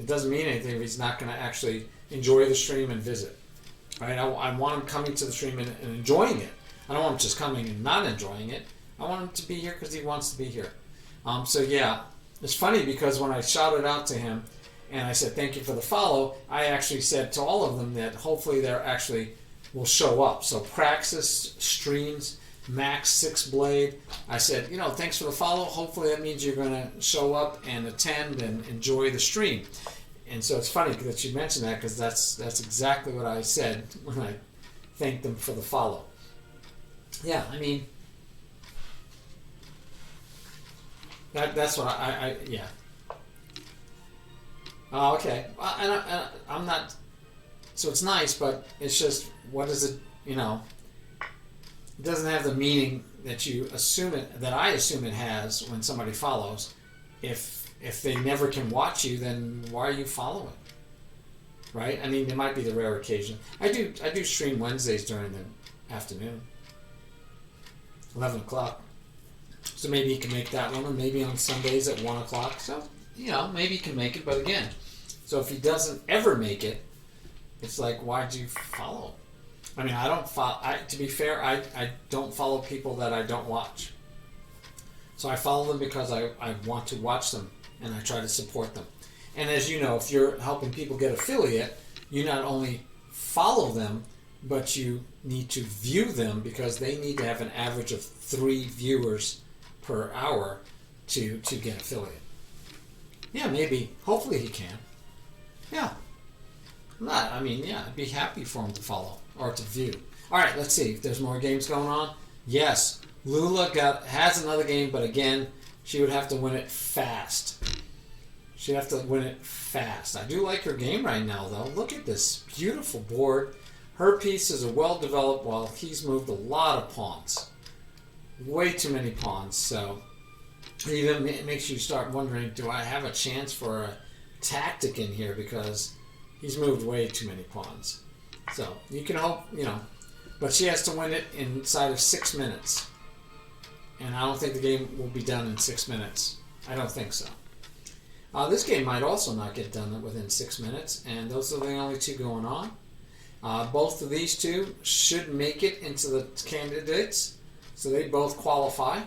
doesn't mean anything if he's not going to actually enjoy the stream and visit. Right? I want him coming to the stream and enjoying it. I don't want him just coming and not enjoying it. I want him to be here because he wants to be here. So yeah, it's funny because when I shouted out to him and I said thank you for the follow, I actually said to all of them that hopefully they're actually will show up. So Praxis, Streams, Max, 6 Blade. I said, thanks for the follow. Hopefully that means you're going to show up and attend and enjoy the stream. And so it's funny that you mentioned that because that's exactly what I said when I thanked them for the follow. Yeah, I mean, that's what yeah. Oh, okay. And I'm not. So it's nice, but it's just, what is it? It doesn't have the meaning that you assume it, that I assume it has when somebody follows. If they never can watch you, then why are you following? Right? I mean, there might be the rare occasion. I do stream Wednesdays during the afternoon, 11 o'clock. So maybe you can make that one, or maybe on Sundays at 1 o'clock. So maybe you can make it. But again, so if he doesn't ever make it, it's like, why'd you follow? I mean, I don't follow. To be fair, I don't follow people that I don't watch. So I follow them because I want to watch them and I try to support them. And as you know, if you're helping people get affiliate, you not only follow them, but you need to view them because they need to have an average of 3 viewers per hour to get affiliate. Yeah, maybe. Hopefully he can. Yeah. I'd be happy for him to follow or to view. All right, let's see if there's more games going on. Yes, Lula has another game, but again, she would have to win it fast. She'd have to win it fast. I do like her game right now, though. Look at this beautiful board. Her pieces are well developed while he's moved a lot of pawns. Way too many pawns, so it even makes you start wondering, do I have a chance for a tactic in here because he's moved way too many pawns. So you can hope, but she has to win it inside of 6 minutes. And I don't think the game will be done in 6 minutes. I don't think so. This game might also not get done within 6 minutes, and those are the only 2 going on. Both of these 2 should make it into the candidates, so they both qualify.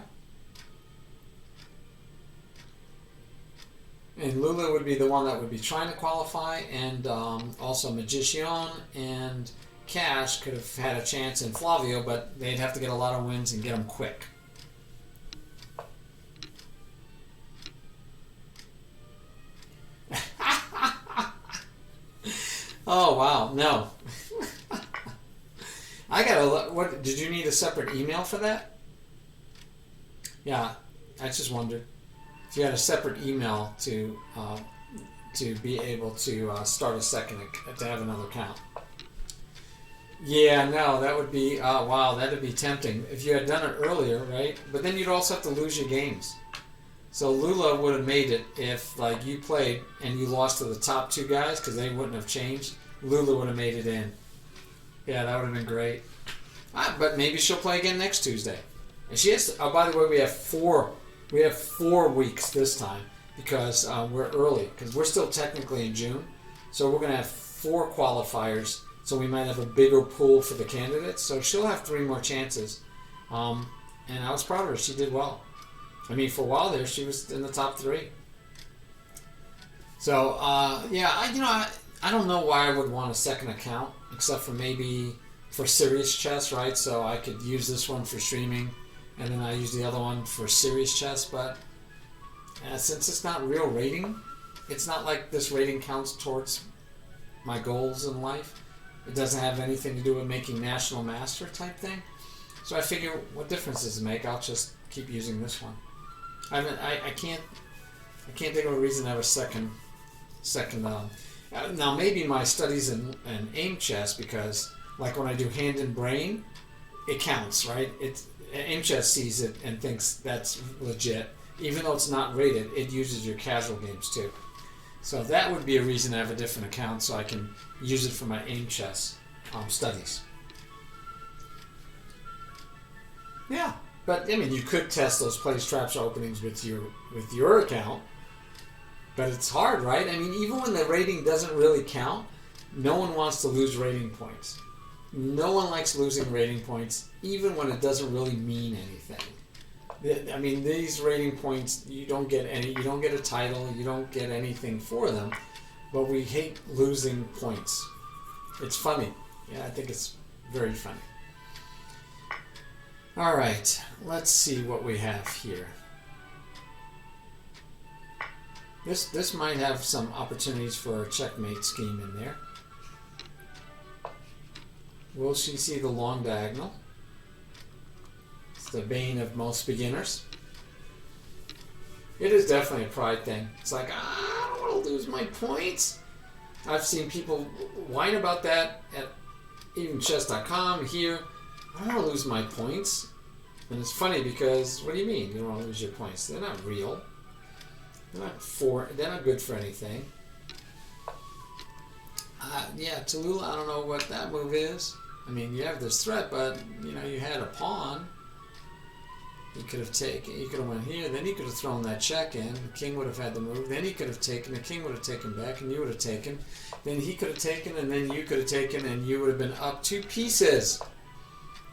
And Lula would be the one that would be trying to qualify, and also Magician and Cash could have had a chance in Flavio, but they'd have to get a lot of wins and get them quick. Oh, wow. No. What, did you need a separate email for that? Yeah, I just wondered if you had a separate email to be able to start a second, to have another account. Yeah, no, that would be, wow, that would be tempting if you had done it earlier, right? But then you'd also have to lose your games. So Lula would have made it if, like, you played and you lost to the top 2 guys because they wouldn't have changed. Lula would have made it in. Yeah, that would have been great. But maybe she'll play again next Tuesday. And she has. Oh, by the way, we have 4 weeks this time because we're early because we're still technically in June. So we're going to have 4 qualifiers. So we might have a bigger pool for the candidates. So she'll have 3 more chances. And I was proud of her. She did well. I mean, for a while there, she was in the top 3. So, yeah, I don't know why I would want a second account, except for maybe for serious chess, right? So I could use this one for streaming and then I use the other one for serious chess. But since it's not real rating, it's not like this rating counts towards my goals in life. It doesn't have anything to do with making national master type thing. So I figure, what difference does it make? I'll just keep using this one. I mean, I can't think of a reason to have a second. Now maybe my studies in aim chess, because like when I do hand and brain, it counts, right? Aim chess sees it and thinks that's legit, even though it's not rated. It uses your casual games too. So that would be a reason to have a different account, so I can use it for my aim chess studies. Yeah, but I mean, you could test those place traps openings with your account, but it's hard, right? I mean, even when the rating doesn't really count, no one wants to lose rating points. No one likes losing rating points, even when it doesn't really mean anything. I mean, these rating points, you don't get a title, you don't get anything for them, but we hate losing points. It's funny. Yeah, I think it's very funny. All right, let's see what we have here. This might have some opportunities for a checkmate scheme in there. Will she see the long diagonal? It's the bane of most beginners. It is definitely a pride thing. It's like, I don't want to lose my points. I've seen people whine about that at even chess.com here. I don't want to lose my points. And it's funny because, what do you mean you don't want to lose your points? They're not real. They're not good for anything. Yeah, Tallulah, I don't know what that move is. I mean, you have this threat, but you know, you had a pawn. You could have went here, then he could have thrown that check in, the king would have had the move, then he could have taken, the king would have taken back, and you would have taken, then he could have taken, and then you could have taken, and you would have been up 2 pieces.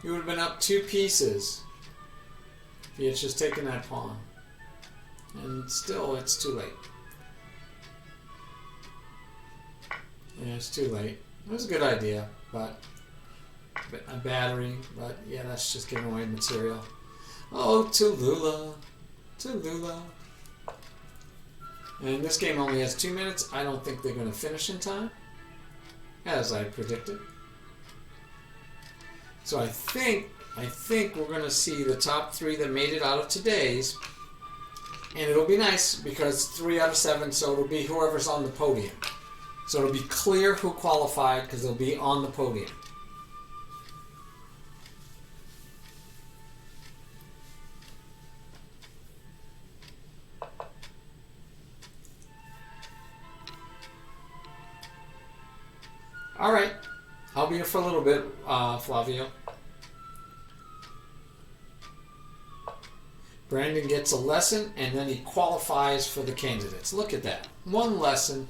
You would have been up 2 pieces if you had just taken that pawn. And still, it's too late. Yeah, it's too late. It was a good idea, but a battery, but yeah, that's just giving away material. Oh, Tallulah, Tallulah. And this game only has 2 minutes. I don't think they're going to finish in time, as I predicted. So I think we're going to see the top 3 that made it out of today's. And it'll be nice because 3 out of 7, so it'll be whoever's on the podium. So it'll be clear who qualified because they'll be on the podium. All right, I'll be here for a little bit, Flavio. Brandon gets a lesson, and then he qualifies for the candidates. Look at that. 1 lesson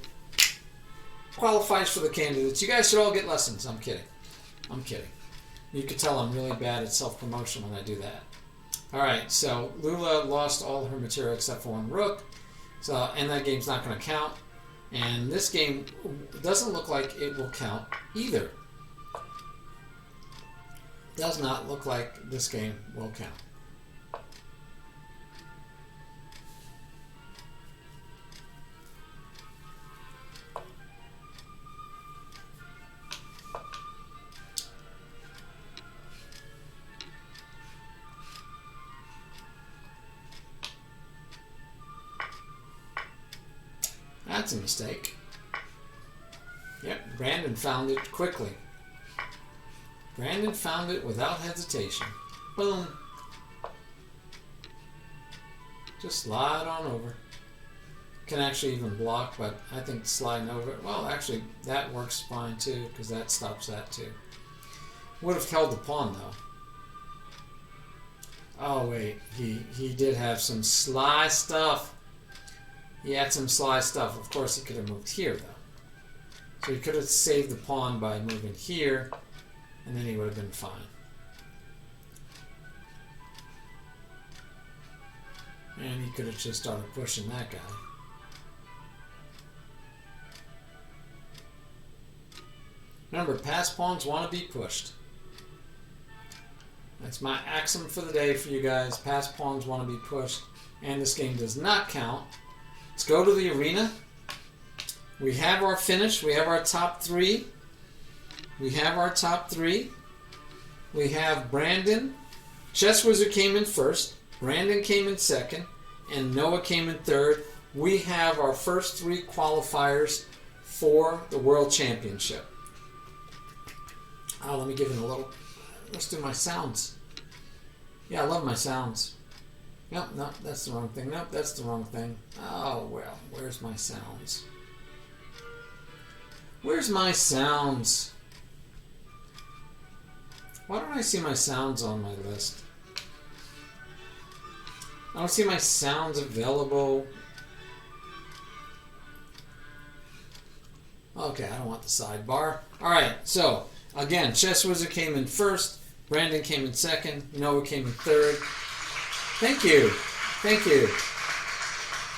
qualifies for the candidates. You guys should all get lessons. I'm kidding. I'm kidding. You can tell I'm really bad at self-promotion when I do that. All right, so Lula lost all her material except for 1 rook. So, and that game's not going to count. And this game doesn't look like it will count either. Does not look like this game will count. That's a mistake. Yep, Brandon found it quickly. Brandon found it without hesitation. Boom. Just slide on over. Can actually even block, but I think sliding over, well, actually, that works fine too, because that stops that too. Would have held the pawn though. Oh wait, he did have some sly stuff. He had some sly stuff. Of course, he could have moved here, though. So he could have saved the pawn by moving here, and then he would have been fine. And he could have just started pushing that guy. Remember, passed pawns want to be pushed. That's my axiom for the day for you guys. Passed pawns want to be pushed, and this game does not count. Let's go to the arena. We have our finish. We have our top three. We have our top three. We have Brandon. Chess Wizard came in first. Brandon came in second. And Noah came in third. We have our first three qualifiers for the World Championship. Oh, let me give it a little. Let's do my sounds. Yeah, I love my sounds. Nope, no, that's the wrong thing. Nope, that's the wrong thing. Oh, well, where's my sounds? Where's my sounds? Why don't I see my sounds on my list? I don't see my sounds available. Okay, I don't want the sidebar. Alright, so, again, Chess Wizard came in first. Brandon came in second. Noah came in third. Thank you. Thank you.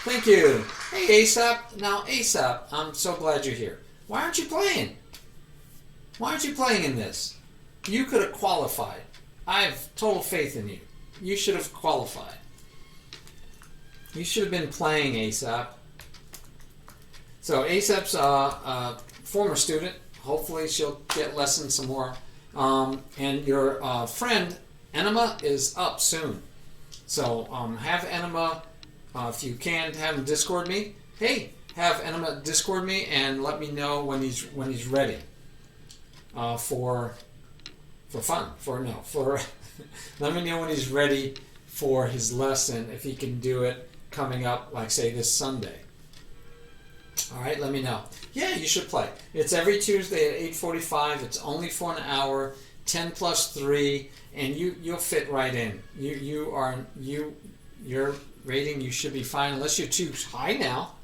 Thank you. Hey, Aesop. Now, Aesop, I'm so glad you're here. Why aren't you playing? Why aren't you playing in this? You could have qualified. I have total faith in you. You should have qualified. You should have been playing, Aesop. So Aesop's a former student. Hopefully she'll get lessons some more. And your friend, Enema, is up soon. So have Enema, if you can, have him Discord me. Hey, have Enema Discord me and let me know when he's ready for fun. Let me know when he's ready for his lesson, if he can do it coming up, like say this Sunday. All right, let me know. Yeah, you should play. It's every Tuesday at 8:45. It's only for an hour. 10 plus 3, and you'll fit right in. Your rating, you should be fine unless you're too high now.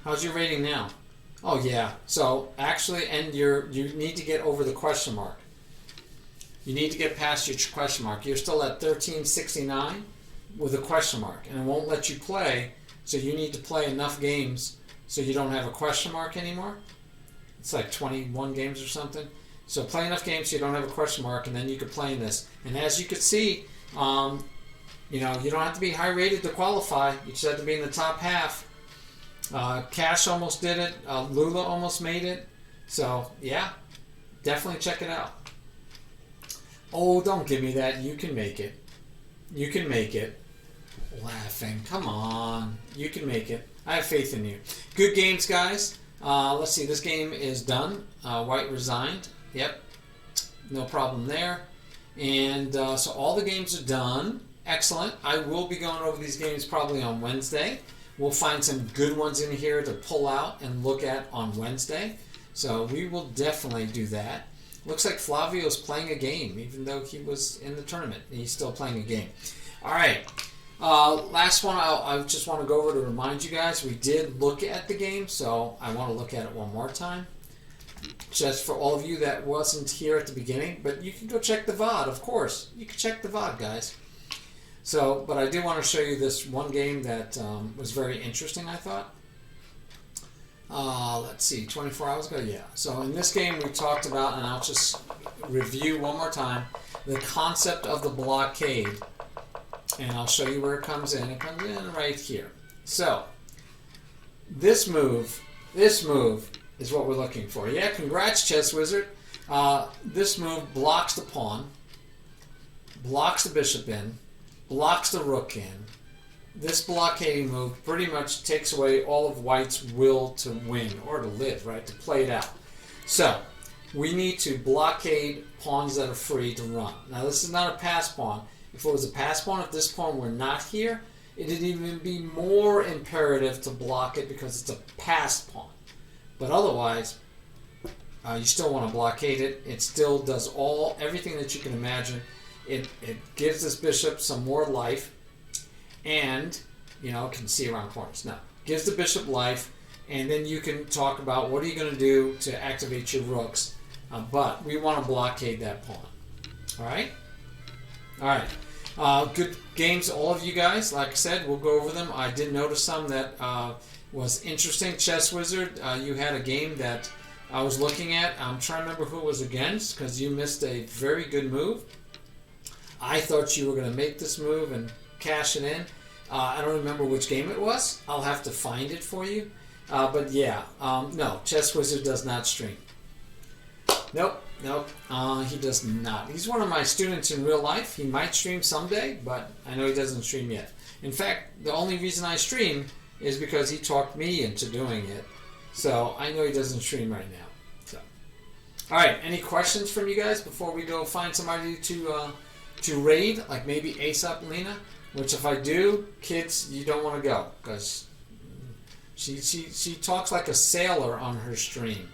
How's your rating now? Oh yeah. So actually, and you need to get over the question mark. You need to get past your question mark. You're still at 1369 with a question mark, and it won't let you play. So you need to play enough games so you don't have a question mark anymore. It's like 21 games or something. So play enough games so you don't have a question mark, and then you can play in this. And as you can see, you don't have to be high rated to qualify. You just have to be in the top half. Cash almost did it. Lula almost made it. So yeah, definitely check it out. Oh, don't give me that. You can make it. You can make it. Laughing. Come on. You can make it. I have faith in you. Good games, guys. Let's see. This game is done. White resigned. Yep. No problem there. And so all the games are done. Excellent. I will be going over these games probably on Wednesday. We'll find some good ones in here to pull out and look at on Wednesday. So we will definitely do that. Looks like Flavio's playing a game, even though he was in the tournament. He's still playing a game. All right. Last one I just want to go over to remind you guys, we did look at the game, so I want to look at it one more time. Just for all of you that wasn't here at the beginning, but you can go check the VOD, of course. You can check the VOD, guys. So, but I do want to show you this one game that was very interesting, I thought. Let's see, 24 hours ago? Yeah. So in this game we talked about, and I'll just review one more time, the concept of the blockade. And I'll show you where it comes in. It comes in right here. So, this move is what we're looking for. Yeah, congrats, Chess Wizard. This move blocks the pawn, blocks the bishop in, blocks the rook in. This blockading move pretty much takes away all of White's will to win, or to live, right, to play it out. So, we need to blockade pawns that are free to run. Now, this is not a pass pawn. If it was a pass pawn, if this pawn were not here, it'd even be more imperative to block it because it's a passed pawn. But otherwise, you still want to blockade it. It still does everything that you can imagine. It gives this bishop some more life, and can see around corners. Now, gives the bishop life, and then you can talk about what are you going to do to activate your rooks. But we want to blockade that pawn. All right. All right. Good games, all of you guys. Like I said, we'll go over them. I did notice some that was interesting. Chess Wizard, you had a game that I was looking at. I'm trying to remember who it was against because you missed a very good move. I thought you were going to make this move and cash it in. I don't remember which game it was. I'll have to find it for you. But yeah, no, Chess Wizard does not stream. Nope, he does not. He's one of my students in real life. He might stream someday, but I know he doesn't stream yet. In fact, the only reason I stream is because he talked me into doing it. So I know he doesn't stream right now. So, all right, any questions from you guys before we go find somebody to raid, like maybe ASAP Lena? Which if I do, kids, you don't want to go because she talks like a sailor on her stream.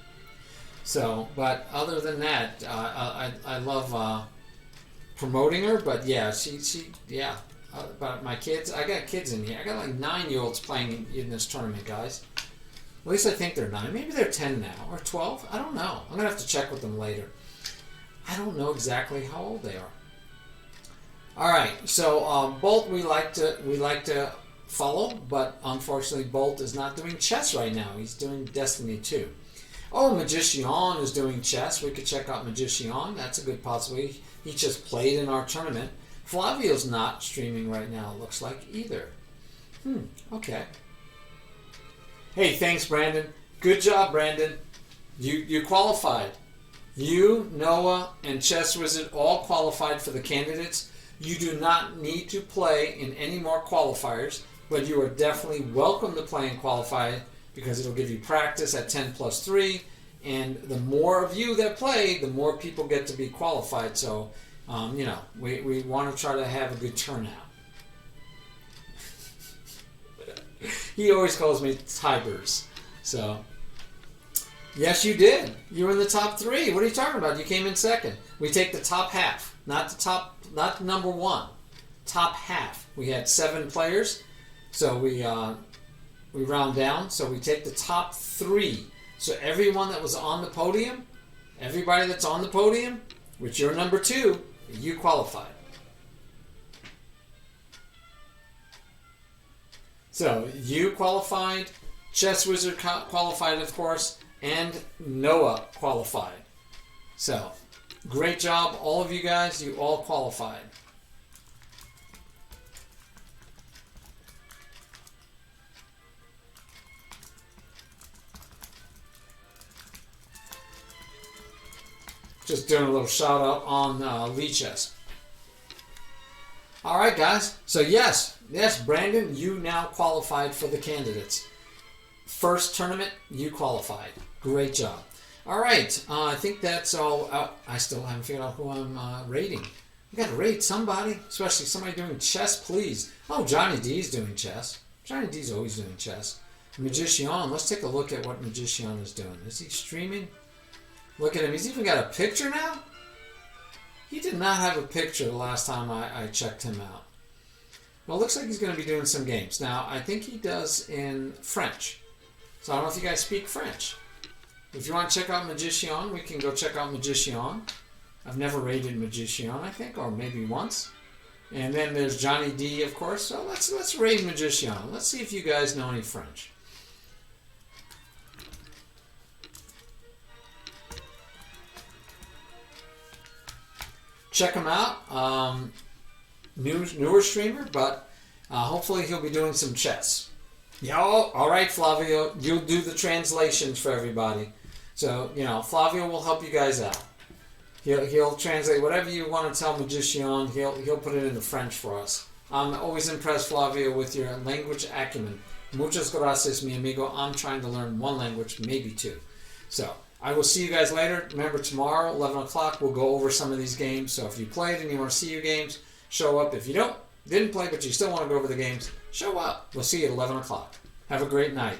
So, but other than that, I love promoting her. But yeah, yeah. But my kids, I got kids in here. I got like 9-year-olds playing in this tournament, guys. At least I think they're 9. Maybe they're 10 now or 12. I don't know. I'm gonna have to check with them later. I don't know exactly how old they are. All right, so Bolt we like to follow, but unfortunately Bolt is not doing chess right now. He's doing Destiny 2. Oh, Magician is doing chess. We could check out Magician. That's a good possibility. He just played in our tournament. Flavio's not streaming right now, it looks like, either. Okay. Hey, thanks, Brandon. Good job, Brandon. You qualified. You, Noah, and Chess Wizard all qualified for the candidates. You do not need to play in any more qualifiers, but you are definitely welcome to play in qualifier because it'll give you practice at 10 plus 3, and the more of you that play, the more people get to be qualified. So, we want to try to have a good turnout. He always calls me Tigers. So, yes, you did. You were in the top 3. What are you talking about? You came in second. We take the top half, not number 1. Top half. We had 7 players, so we round down. So we take the top 3. So everyone that was on the podium, everybody that's on the podium, which you're number 2, you qualified. So you qualified, Chess Wizard qualified, of course, and Noah qualified. So, great job, all of you guys. You all qualified. Just doing a little shout out on Lee Chess. All right, guys. So yes, Brandon, you now qualified for the candidates. First tournament, you qualified. Great job. All right, I think that's all. I still haven't figured out who I'm rating. You got to rate somebody, especially somebody doing chess, please. Oh, Johnny D's doing chess. Johnny D's always doing chess. Magician, let's take a look at what Magician is doing. Is he streaming? Look at him. He's even got a picture now? He did not have a picture the last time I checked him out. Well, it looks like he's going to be doing some games. Now, I think he does in French. So I don't know if you guys speak French. If you want to check out Magician, we can go check out Magician. I've never rated Magician, I think, or maybe once. And then there's Johnny D, of course. So let's raid Magician. Let's see if you guys know any French. Check him out. Newer streamer, but hopefully he'll be doing some chess. All right, Flavio, you'll do the translations for everybody. So, Flavio will help you guys out. He'll translate whatever you want to tell Magician. He'll put it into French for us. I'm always impressed, Flavio, with your language acumen. Muchas gracias, mi amigo. I'm trying to learn 1 language, maybe 2. So, I will see you guys later. Remember, tomorrow, 11 o'clock, we'll go over some of these games. So if you played and you want to see your games, show up. If you didn't play but you still want to go over the games, show up. We'll see you at 11 o'clock. Have a great night.